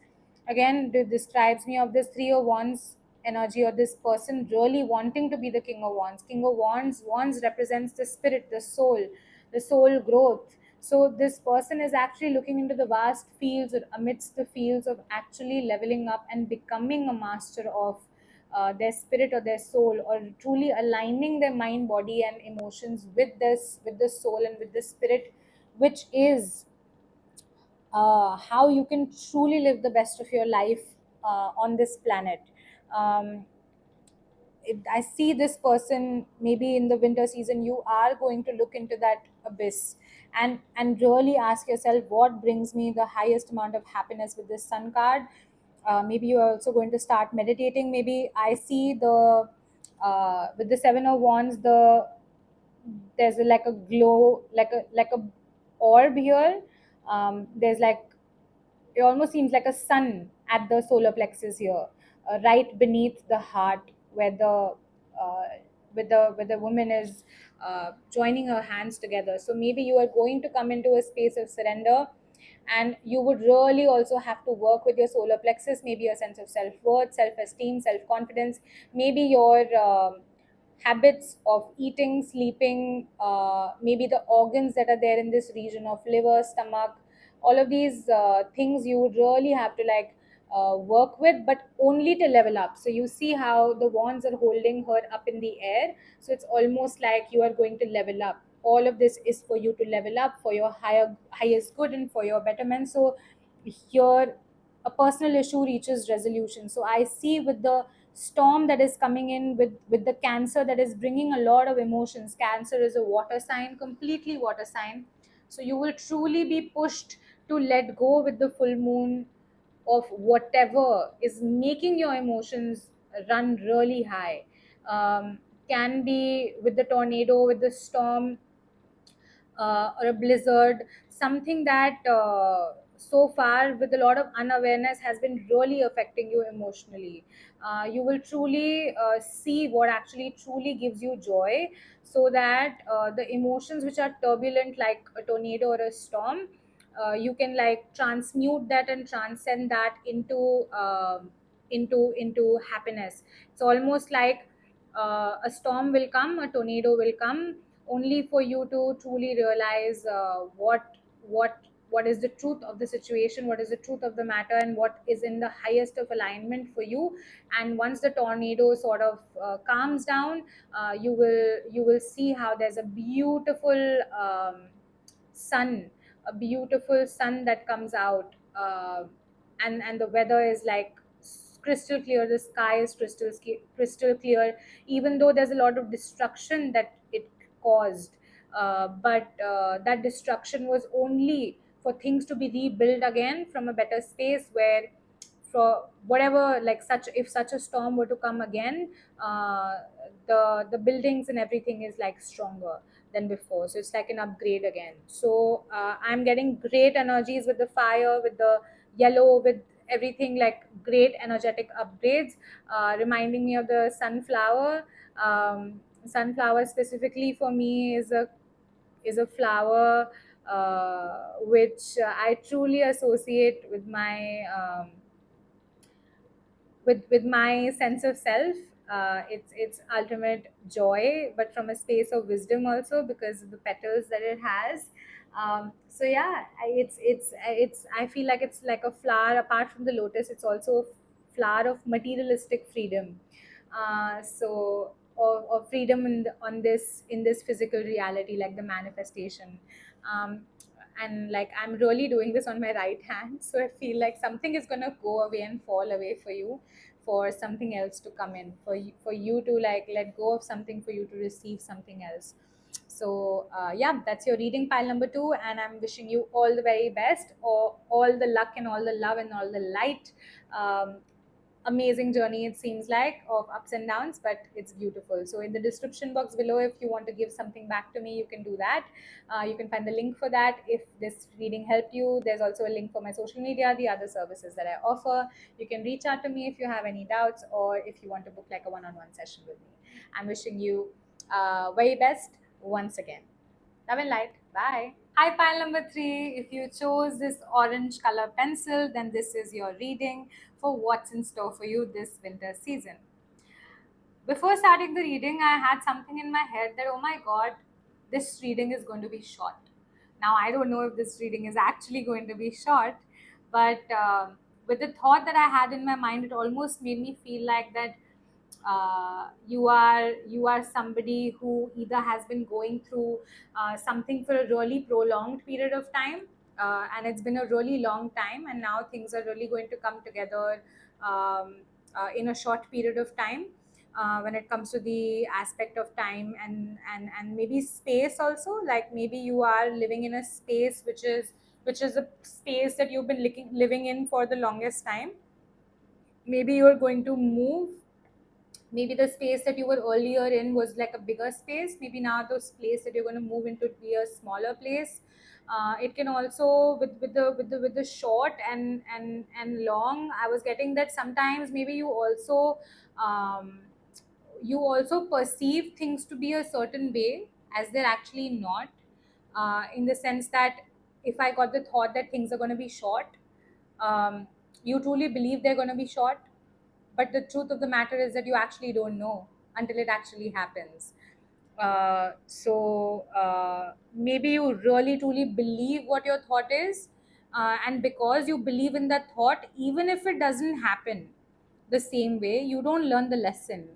again describes me of this Three of Wands energy, or this person really wanting to be the King of Wands. King of Wands represents the spirit, the soul growth. So this person is actually looking into the vast fields, or amidst the fields of actually leveling up and becoming a master of their spirit or their soul, or truly aligning their mind, body, and emotions with the soul and with the spirit, which is how you can truly live the best of your life on this planet. um, I see this person, maybe in the winter season, you are going to look into that abyss, and really ask yourself, what brings me the highest amount of happiness with this Sun card. maybe you are also going to start meditating. Maybe I see the with the Seven of Wands, there's like a glow, like a orb here. There's like, it almost seems like a sun at the solar plexus here, right beneath the heart, where uh, the woman is joining her hands together. So maybe you are going to come into a space of surrender, and you would really also have to work with your solar plexus, maybe your sense of self-worth, self-esteem, self-confidence, maybe your habits of eating, sleeping, maybe the organs that are there in this region of liver, stomach, all of these things you would really have to like work with, but only to level up. So you see how the wands are holding her up in the air, so it's almost like you are going to level up. All of this is for you to level up, for your highest good and for your betterment. So here a personal issue reaches resolution. So I see with the storm that is coming in, with the Cancer that is bringing a lot of emotions. Cancer is a water sign, completely water sign. So you will truly be pushed to let go with the full moon of whatever is making your emotions run really high. Can be with the tornado, with the storm, or a blizzard, something that so far with a lot of unawareness has been really affecting you emotionally. You will truly see what actually truly gives you joy, so that the emotions which are turbulent like a tornado or a storm, you can like transmute that and transcend that into happiness. It's almost like a storm will come, a tornado will come, only for you to truly realize what is the truth of the situation, what is the truth of the matter, and what is in the highest of alignment for you. And once the tornado sort of calms down, you will see how there's a beautiful sun, a beautiful sun that comes out, and the weather is like crystal clear, the sky is crystal clear, even though there's a lot of destruction that it caused. But that destruction was only for things to be rebuilt again from a better space, where for whatever, like such, if such a storm were to come again, uh, the buildings and everything is like stronger than before. So it's like an upgrade again. So I'm getting great energies with the fire, with the yellow, with everything, like great energetic upgrades, reminding me of the sunflower. Sunflower specifically for me is a flower which I truly associate with my sense of self. It's ultimate joy, but from a space of wisdom also, because of the petals that it has. So yeah, it's I feel like it's like a flower. Apart from the lotus, it's also a flower of materialistic freedom. Or freedom on this, in this physical reality, like the manifestation. um, and like I'm really doing this on my right hand, so I feel like something is going to go away and fall away for you, for something else to come in, for you to like let go of something, for you to receive something else. So yeah, that's your reading, pile number 2, and I'm wishing you all the very best, or all the luck and all the love and all the light. Amazing journey, it seems like, of ups and downs, but it's beautiful. So in the description box below, if you want to give something back to me, you can do that. You can find the link for that. If this reading helped you, there's also a link for my social media, the other services that I offer. You can reach out to me if you have any doubts, or if you want to book like a one-on-one session with me. I'm wishing you very best once again. Love and light. Bye. Hi, pile number 3. If you chose this orange color pencil, then this is your reading for what's in store for you this winter season. Before starting the reading, I had something in my head that, oh my god, this reading is going to be short. Now, I don't know if this reading is actually going to be short, but with the thought that I had in my mind, it almost made me feel like that you are somebody who either has been going through something for a really prolonged period of time, and it's been a really long time, and now things are really going to come together in a short period of time, when it comes to the aspect of time and maybe space also. Like maybe you are living in a space which is a space that you've been living in for the longest time, maybe you're going to move. Maybe the space that you were earlier in was like a bigger space. Maybe now the place that you're going to move into be a smaller place. It can also with the short and long. I was getting that sometimes maybe um, you also perceive things to be a certain way as they're actually not. In the sense that if I got the thought that things are going to be short, um, you truly believe they're going to be short, but the truth of the matter is that you actually don't know until it actually happens. Maybe you really truly believe what your thought is, and because you believe in that thought, even if it doesn't happen the same way, you don't learn the lesson.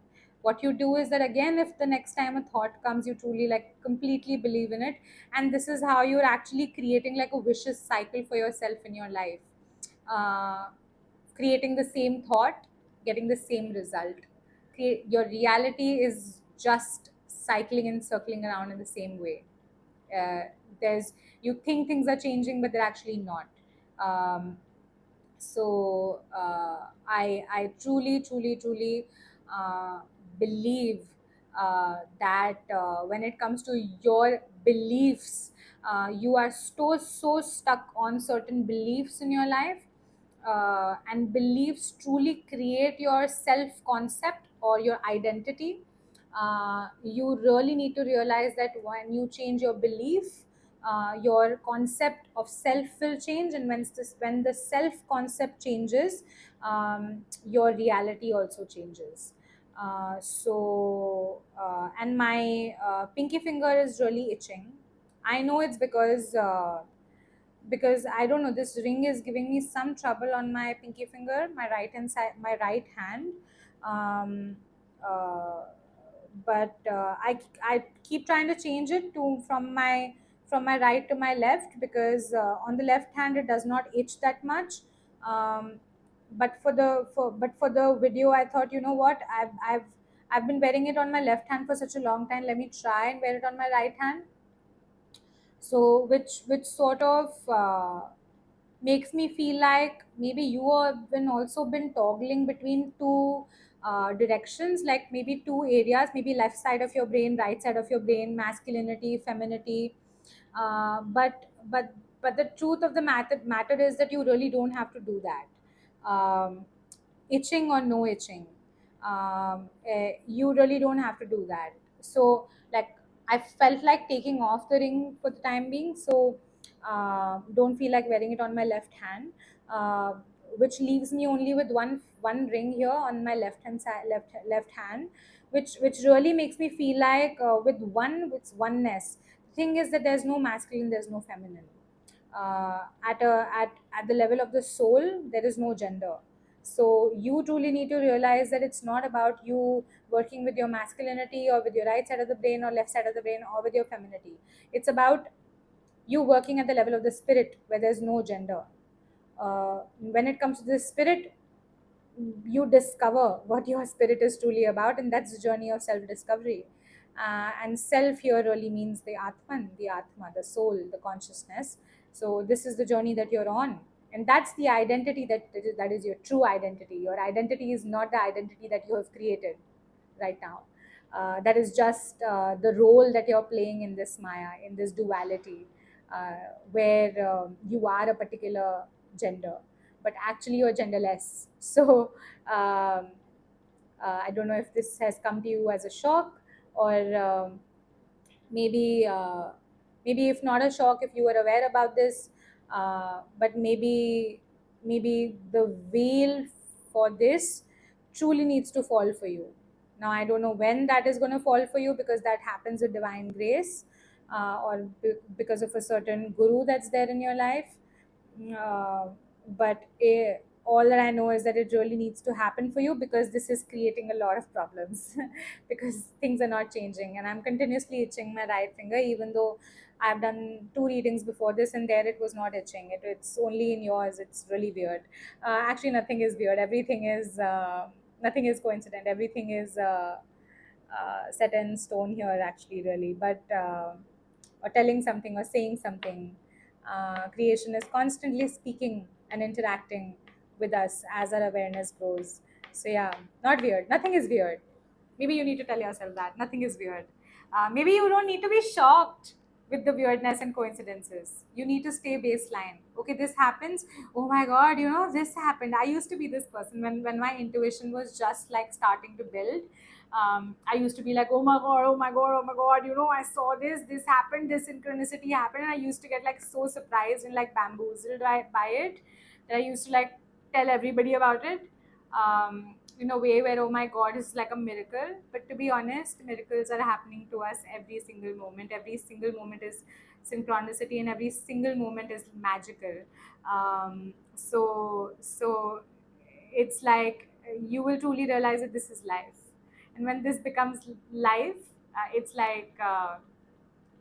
What you do is that again, if the next time a thought comes, you truly like completely believe in it, and this is how you're actually creating like a vicious cycle for yourself in your life. uh, Creating the same thought, getting the same result. Your reality is just cycling and circling around in the same way. uh, there's You think things are changing, but they're actually not. um, I truly believe that when it comes to your beliefs, you are so stuck on certain beliefs in your life, and beliefs truly create your self concept or your identity. You really need to realize that when you change your belief, your concept of self will change, and when the self concept changes, your reality also changes. And my pinky finger is really itching. I know it's because I don't know, this ring is giving me some trouble on my pinky finger, my right hand side, my right hand. Um, uh, I keep trying to change it to from my right to my left, because on the left hand it does not itch that much. Um, but for the video, I thought, you know what, I've been wearing it on my left hand for such a long time. Let me try and wear it on my right hand. So which sort of makes me feel like maybe you have been also been toggling between two directions, like maybe two areas, maybe left side of your brain, right side of your brain, masculinity, femininity. Uh, but but but the truth of the matter is that you really don't have to do that. Itching or no itching, you really don't have to do that. So like, I felt like taking off the ring for the time being, so don't feel like wearing it on my left hand, uh, which leaves me only with one ring here on my left hand side, left hand, which really makes me feel like with oneness. The thing is that there's no masculine, there's no feminine. At the level of the soul, there is no gender. So you truly need to realize that it's not about you working with your masculinity or with your right side of the brain or left side of the brain or with your femininity. It's about you working at the level of the spirit, where there's no gender. When it comes to the spirit, you discover what your spirit is truly about, and that's the journey of self discovery. And self here really means the atma, the soul, the consciousness. So this is the journey that you're on, and that's the identity that is your true identity. Your identity is not the identity that you have created right now. That is just the role that you're playing in this maya, in this duality, where you are a particular gender, but actually you're genderless. So um, I don't know if this has come to you as a shock, or maybe maybe if not a shock, if you were aware about this, but maybe the veil for this truly needs to fall for you. Now I don't know when that is going to fall for you, because that happens with divine grace, because of a certain guru that's there in your life. uh, but all that I know is that it really needs to happen for you, because this is creating a lot of problems because things are not changing, and I'm continuously itching my right finger, even though I've done two readings before this, and there it was not itching. It's only in yours. It's really weird. Actually, nothing is weird. Everything is nothing is coincident. Everything is set in stone here, actually, really. But or telling something or saying something. Creation is constantly speaking and interacting with us as our awareness grows. So yeah, not weird. Nothing is weird. Maybe you need to tell yourself that nothing is weird. Maybe you don't need to be shocked with the weirdness and coincidences. You need to stay baseline. Okay, this happens. Oh my God, this happened. I used to be this person when my intuition was just like starting to build. I used to be like, oh my God, oh my God, oh my God, I saw this happened, this synchronicity happened. And I used to get like so surprised and like bamboozled by it that I used to like tell everybody about it. In a way where, oh my God, it's like a miracle. But to be honest, miracles are happening to us every single moment. Every single moment is synchronicity, and every single moment is magical. So it's like you will truly realize that this is life. And when this becomes life, it's like,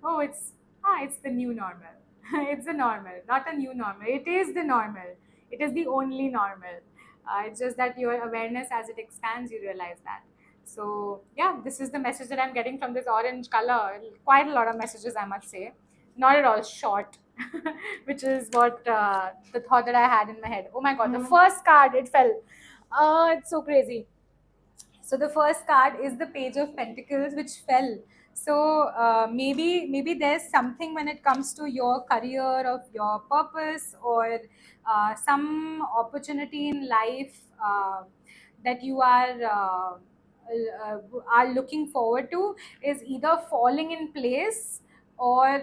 oh, it's the new normal. It's the normal, not a new normal. It is the normal. It is the only normal. It's just that your awareness, as it expands, you realize that. So yeah, this is the message that I'm getting from this orange color. Quite a lot of messages, I must say. Not at all short, which is what the thought that I had in my head. Oh my God, the first card, it fell. It's so crazy. So the first card is the Page of Pentacles, which fell. So maybe there's something when it comes to your career, of your purpose, or some opportunity in life that you are looking forward to, is either falling in place, or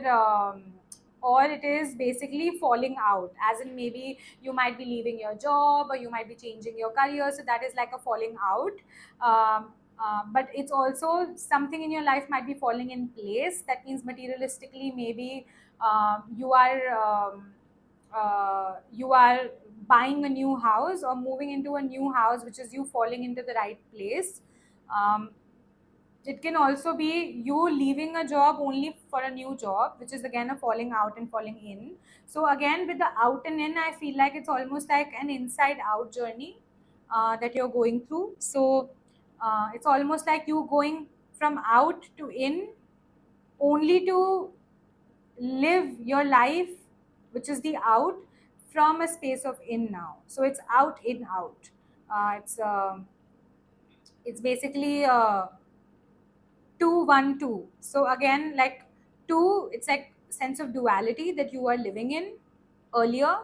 or it is basically falling out, as in maybe you might be leaving your job, or you might be changing your career, so that is like a falling out. But it's also something in your life might be falling in place. That means materialistically, maybe you are buying a new house or moving into a new house, which is you falling into the right place. um, it can also be you leaving a job only for a new job, which is again a falling out and falling in. So again, with the out and in, I feel like it's almost like an inside out journey that you're going through. So it's almost like you going from out to in, only to live your life, which is the out, from a space of in now. So it's out, in, out. It's basically 2 1 2. So again, like two, it's like sense of duality that you are living in earlier,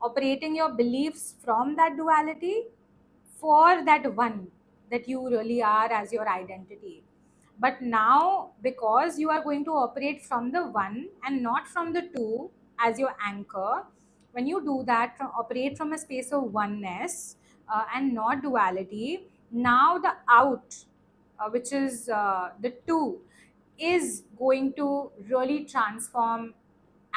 operating your beliefs from that duality for that one that you really are as your identity. But now, because you are going to operate from the one and not from the two as your anchor, when you do that, operate from a space of oneness and not duality, now the out, which is the two, is going to really transform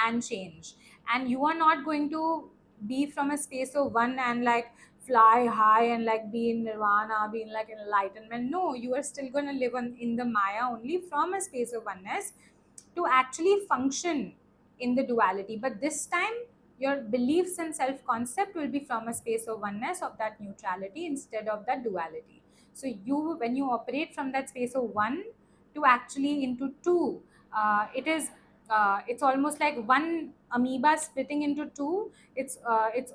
and change. And you are not going to be from a space of one and like fly high and like be in nirvana, be in like enlightenment. No, you are still going to live in the maya only from a space of oneness, to actually function in the duality. But this time, your beliefs and self concept will be from a space of oneness, of that neutrality, instead of that duality. So you, when you operate from that space of one to actually into two, it's almost like one amoeba splitting into two. It's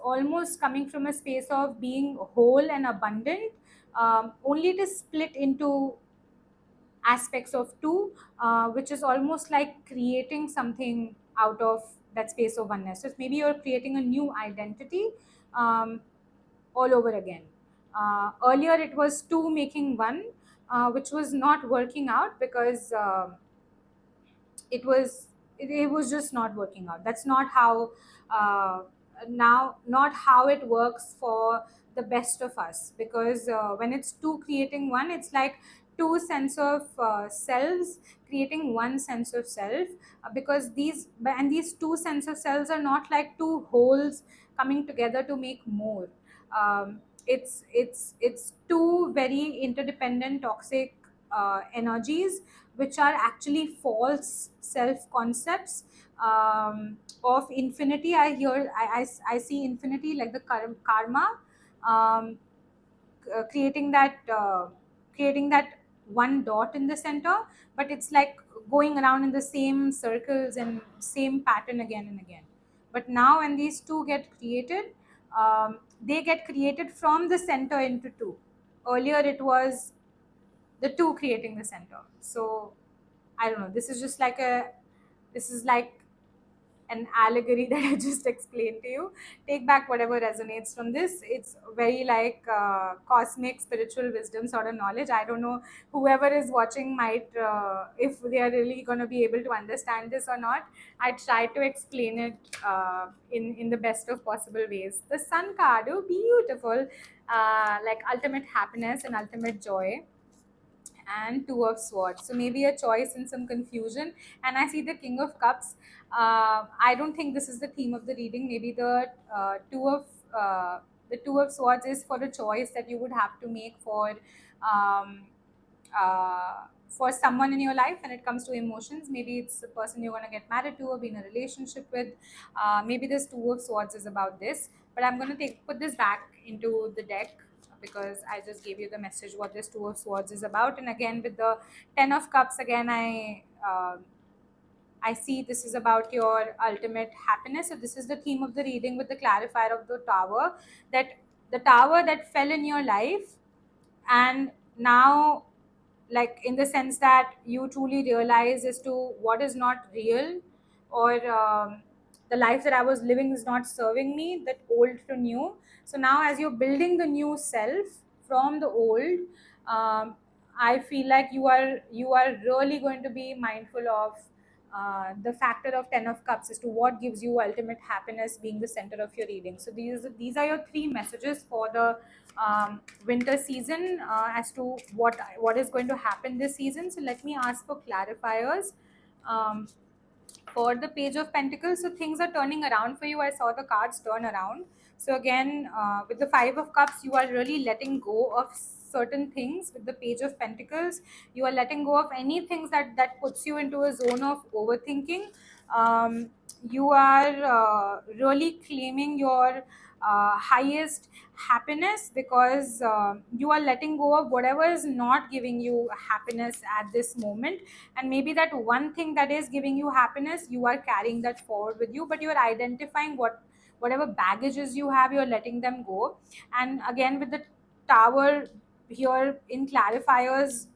almost coming from a space of being whole and abundant, only to split into aspects of two, which is almost like creating something out of that space of oneness. So maybe you're creating a new identity um, all over again. Earlier, it was two making one, which was not working out, because it was just not working out. That's not how uh, now not how it works for the best of us. Because when it's two creating one, it's like two sense of selves creating one sense of self. Because these two sense of selves are not like two wholes coming together to make more. It's two very interdependent toxic energies, which are actually false self concepts of infinity. I see infinity like the karma, um, creating that one dot in the center, but it's like going around in the same circles and same pattern again and again. But now when these two get created, they get created from the center into two. Earlier it was the two creating the center. So I don't know, this is like an allegory that I just explained to you. Take back whatever resonates from this. It's very like cosmic spiritual wisdom sort of knowledge. I don't know, whoever is watching might, if they are really going to be able to understand this or not. I try to explain it in the best of possible ways. The Sun card, oh, beautiful, like ultimate happiness and ultimate joy, and two of swords, so maybe a choice and some confusion. And I see the king of cups. I don't think this is the theme of the reading. Maybe the two of swords is for a choice that you would have to make um, for someone in your life when it comes to emotions. Maybe it's the person you're going to get married to or be in a relationship with. Maybe this two of swords is about this, but I'm going to put this back into the deck because I just gave you the message what this two of swords is about. And again with the 10 of cups, again I see this is about your ultimate happiness. So this is the theme of the reading with the clarifier of the tower, that the tower that fell in your life, and now, like in the sense that you truly realize as to what is not real, or the life that I was living is not serving me, that old to new. So now as you're building the new self from the old, I feel like you are really going to be mindful of the factor of 10 of cups as to what gives you ultimate happiness, being the center of your reading. So these are your three messages for the winter season, as to what is going to happen this season. So let me ask for clarifiers. um, for the page of pentacles, so things are turning around for you. I saw the cards turn around. So again, with the 5 of cups, you are really letting go of certain things. With the page of pentacles, you are letting go of any things that puts you into a zone of overthinking. You are really claiming your highest happiness, because you are letting go of whatever is not giving you happiness at this moment. And maybe that one thing that is giving you happiness, you are carrying that forward with you, but you are identifying whatever baggages you have, you're letting them go. And again with the tower here in clarifiers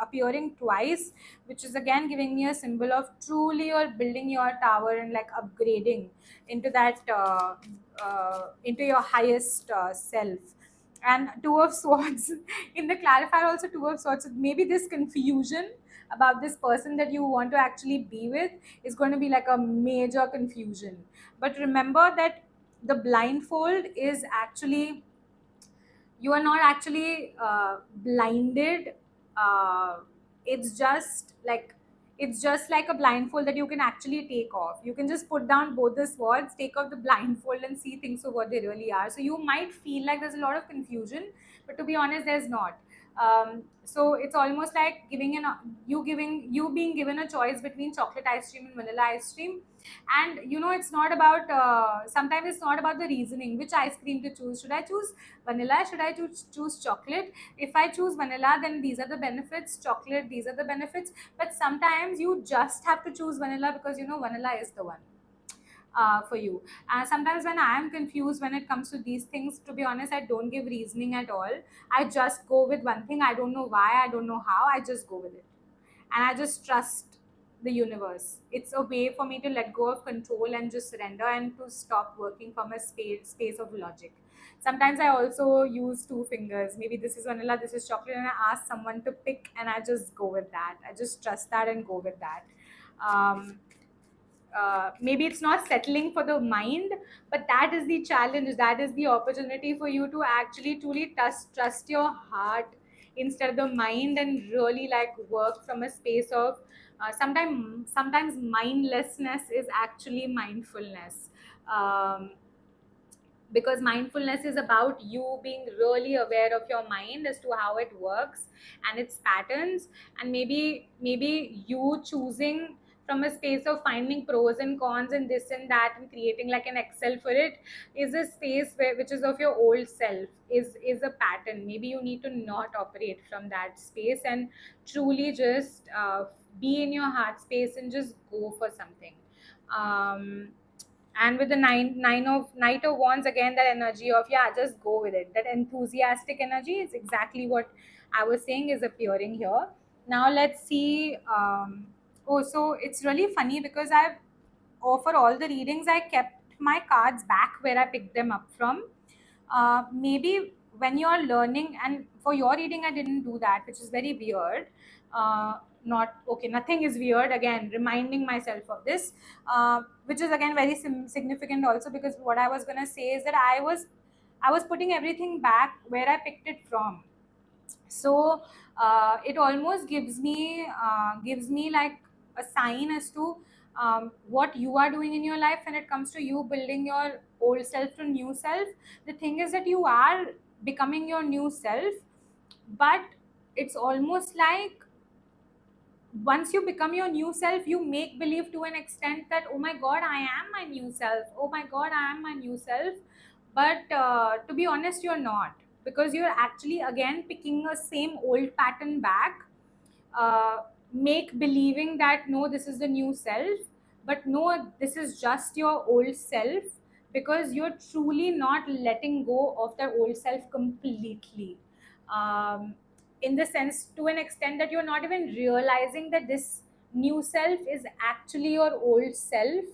appearing twice, which is again giving me a symbol of truly you're building your tower and like upgrading into that into your highest self. And two of swords in the clarifier also, two of swords. So maybe this confusion about this person that you want to actually be with is going to be like a major confusion. But remember that the blindfold is actually, you are not actually blinded. It's just like, it's just like a blindfold that you can actually take off. You can just put down both the swords, take off the blindfold, and see things for what they really are. So you might feel like there's a lot of confusion, but to be honest, there's not. So it's almost like you being given a choice between chocolate ice cream and vanilla ice cream. And it's not about, sometimes it's not about the reasoning which ice cream to choose. Should I choose vanilla, should I choose chocolate? If I choose vanilla, then these are the benefits, chocolate, these are the benefits. But sometimes you just have to choose vanilla because vanilla is the one for you. Sometimes when I am confused when it comes to these things, to be honest, I don't give reasoning at all. I just go with one thing. I don't know why, I don't know how, I just go with it. And I just trust the universe. It's a way for me to let go of control and just surrender, and to stop working from a space of logic. Sometimes I also use two fingers. Maybe this is vanilla, this is chocolate, and I ask someone to pick, and I just go with that. I just trust that and go with that. Um, Maybe it's not settling for the mind, but that is the challenge, that is the opportunity for you to actually truly trust your heart instead of the mind, and really like work from a space of, sometimes mindlessness is actually mindfulness. um, because mindfulness is about you being really aware of your mind as to how it works and its patterns. And maybe you choosing from a space of finding pros and cons and this and that and creating like an excel for it is a space which is of your old self, is a pattern. Maybe you need to not operate from that space and truly just be in your heart space and just go for something. um, And with the knight of wands, again that energy of, yeah, just go with it, that enthusiastic energy is exactly what I was saying is appearing here. Now let's see. Oh, so it's really funny because I've, or for all the readings, I kept my cards back where I picked them up from. Maybe when you're learning, and for your reading I didn't do that, which is very weird. Not okay, nothing is weird, again reminding myself of this, which is again very significant also, because what I was going to say is that I was putting everything back where I picked it from. So it almost gives me like a sign as to what you are doing in your life when it comes to you building your old self to new self. The thing is that you are becoming your new self, but it's almost like once you become your new self, you make believe to an extent that, oh my god, I am my new self, oh my god, I am my new self. But to be honest, you're not, because you're actually again picking a same old pattern back, uh, make believing that no, this is the new self, but no, this is just your old self, because you're truly not letting go of that old self completely. um, in the sense, to an extent, that you're not even realizing that this new self is actually your old self,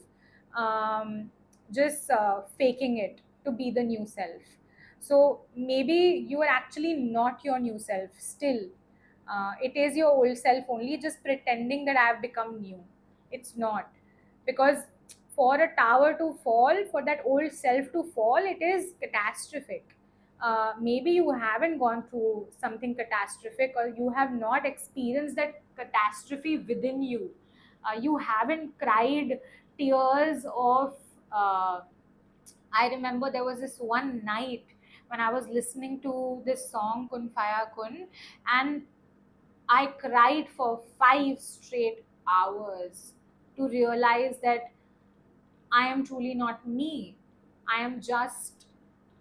just faking it to be the new self. So maybe you are actually not your new self still. It is your old self only, just pretending that I have become new. It's not, because for a tower to fall, for that old self to fall, it is catastrophic. Maybe you haven't gone through something catastrophic, or you have not experienced that catastrophe within you. You haven't cried tears of. I remember there was this one night when I was listening to this song Kun Faya Kun, and I cried for 5 straight hours to realize that I am truly not me. I am just,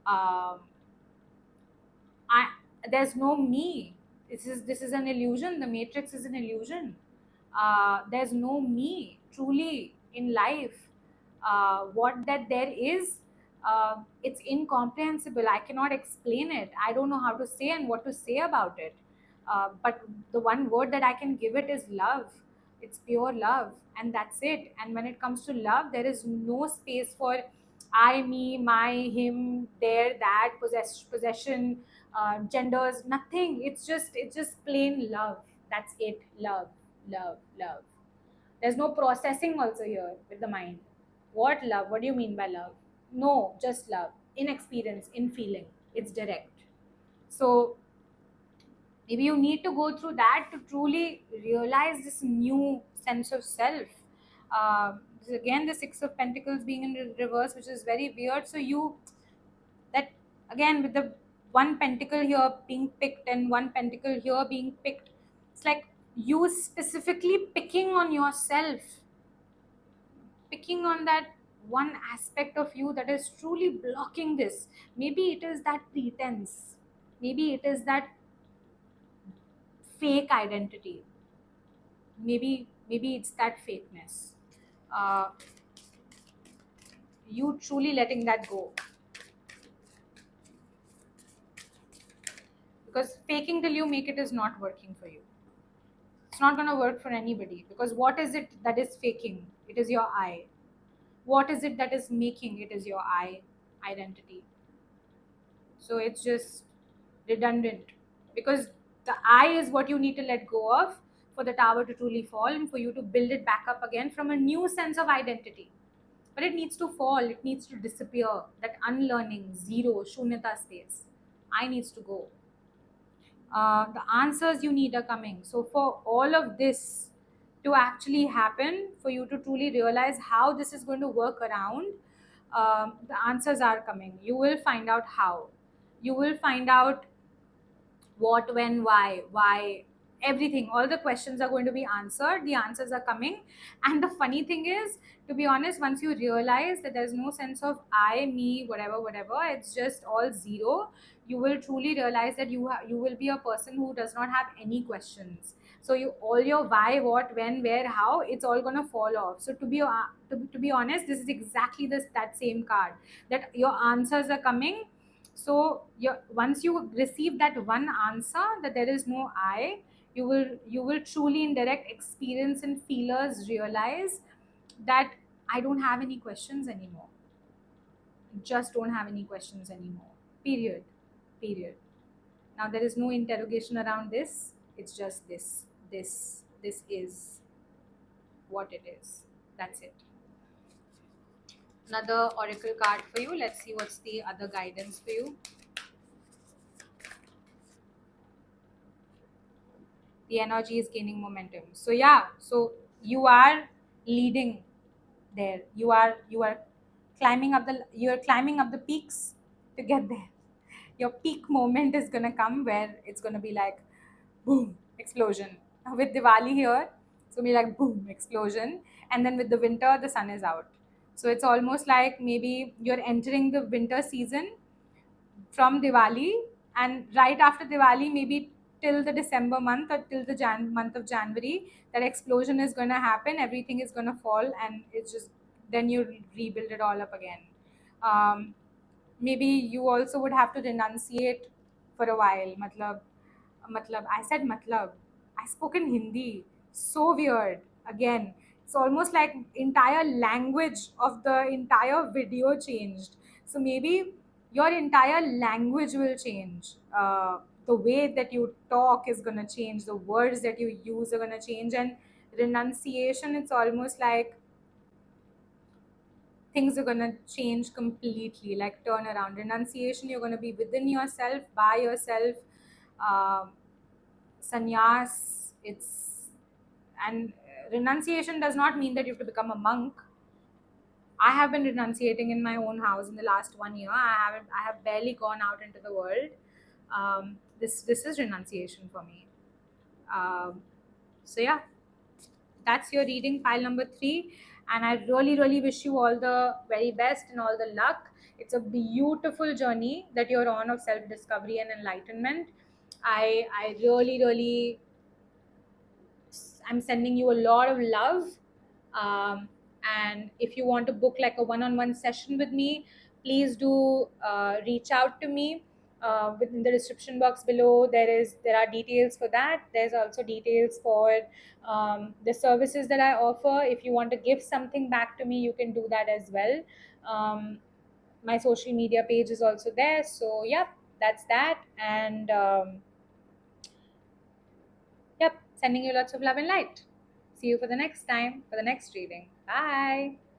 um, I. There's no me. This is an illusion. The matrix is an illusion. There's no me truly in life. What that there is, it's incomprehensible. I cannot explain it. I don't know how to say and what to say about it. But the one word that I can give it is love. It's pure love, and that's it. And when it comes to love, there is no space for I, me, my, him, there, that, possession, genders, nothing. It's just plain love. That's it. Love, love, love. There's no processing also here with the mind. What love? What do you mean by love? No, just love. In experience, in feeling. It's direct. So maybe you need to go through that to truly realize this new sense of self. Again, the Six of Pentacles being in reverse, which is very weird. So you, that again, with the one pentacle here being picked and one pentacle here being picked, it's like you specifically picking on yourself, picking on that one aspect of you that is truly blocking this. Maybe it is that pretense, maybe it is that fake identity, maybe it's that fakeness. uh, you truly letting that go, because faking till you make it is not working for you. It's not going to work for anybody, because what is it that is faking? It is your I. What is it that is making? It is your I identity. So it's just redundant, because the I is what you need to let go of for the tower to truly fall, and for you to build it back up again from a new sense of identity. But it needs to fall, it needs to disappear. That unlearning, zero, shunyata stays. I needs to go. The answers you need are coming. So, for all of this to actually happen, for you to truly realize how this is going to work around, the answers are coming. You will find out how. You will find out what, when, why, everything. All the questions are going to be answered. The answers are coming. And the funny thing is, to be honest, once you realize that there's no sense of I, me, whatever, whatever, it's just all zero, you will truly realize that you will be a person who does not have any questions. So you, all your why, what, when, where, how, it's all gonna fall off. So to be honest, this is exactly this that same card, that your answers are coming. So your, once you receive that one answer, that there is no I, you will truly in direct experience and feelers realize that I don't have any questions anymore. Just don't have any questions anymore. Period. Period. Now there is no interrogation around this. It's just this. This is what it is. That's it. Another oracle card for you. Let's see what's the other guidance for you. The energy is gaining momentum. So yeah, so you are leading there. You are climbing up the peaks to get there. Your peak moment is gonna come where it's gonna be like boom, explosion. With Diwali here, it's gonna be like boom, explosion. And then with the winter, the sun is out. So it's almost like maybe you're entering the winter season from Diwali, and right after Diwali, maybe till the December month or till the month of January, that explosion is gonna happen. Everything is gonna fall, and it's just then you rebuild it all up again. Um, Maybe you also would have to renunciate for a while. Matlab, I said matlab. I spoke in Hindi. So weird. Again, it's almost like entire language of the entire video changed. So maybe your entire language will change. The way that you talk is gonna change. The words that you use are gonna change. And renunciation, it's almost like things are going to change completely, like turn around. Renunciation, you're going to be within yourself, by yourself. um, Sannyas, it's, and renunciation does not mean that you have to become a monk. I have been renunciating in my own house in the last 1 year. I have barely gone out into the world. This is renunciation for me. um, so yeah, that's your reading, pile number 3. And I really, really wish you all the very best and all the luck. It's a beautiful journey that you're on of self discovery and enlightenment. I really, really, I'm sending you a lot of love. And if you want to book like a one-on-one session with me, please do reach out to me. Within the description box below, there are details for that. There's also details for the services that I offer. If you want to give something back to me, you can do that as well. Um, my social media page is also there. So yep, that's that. And yep, sending you lots of love and light. See you for the next time, for the next reading. Bye.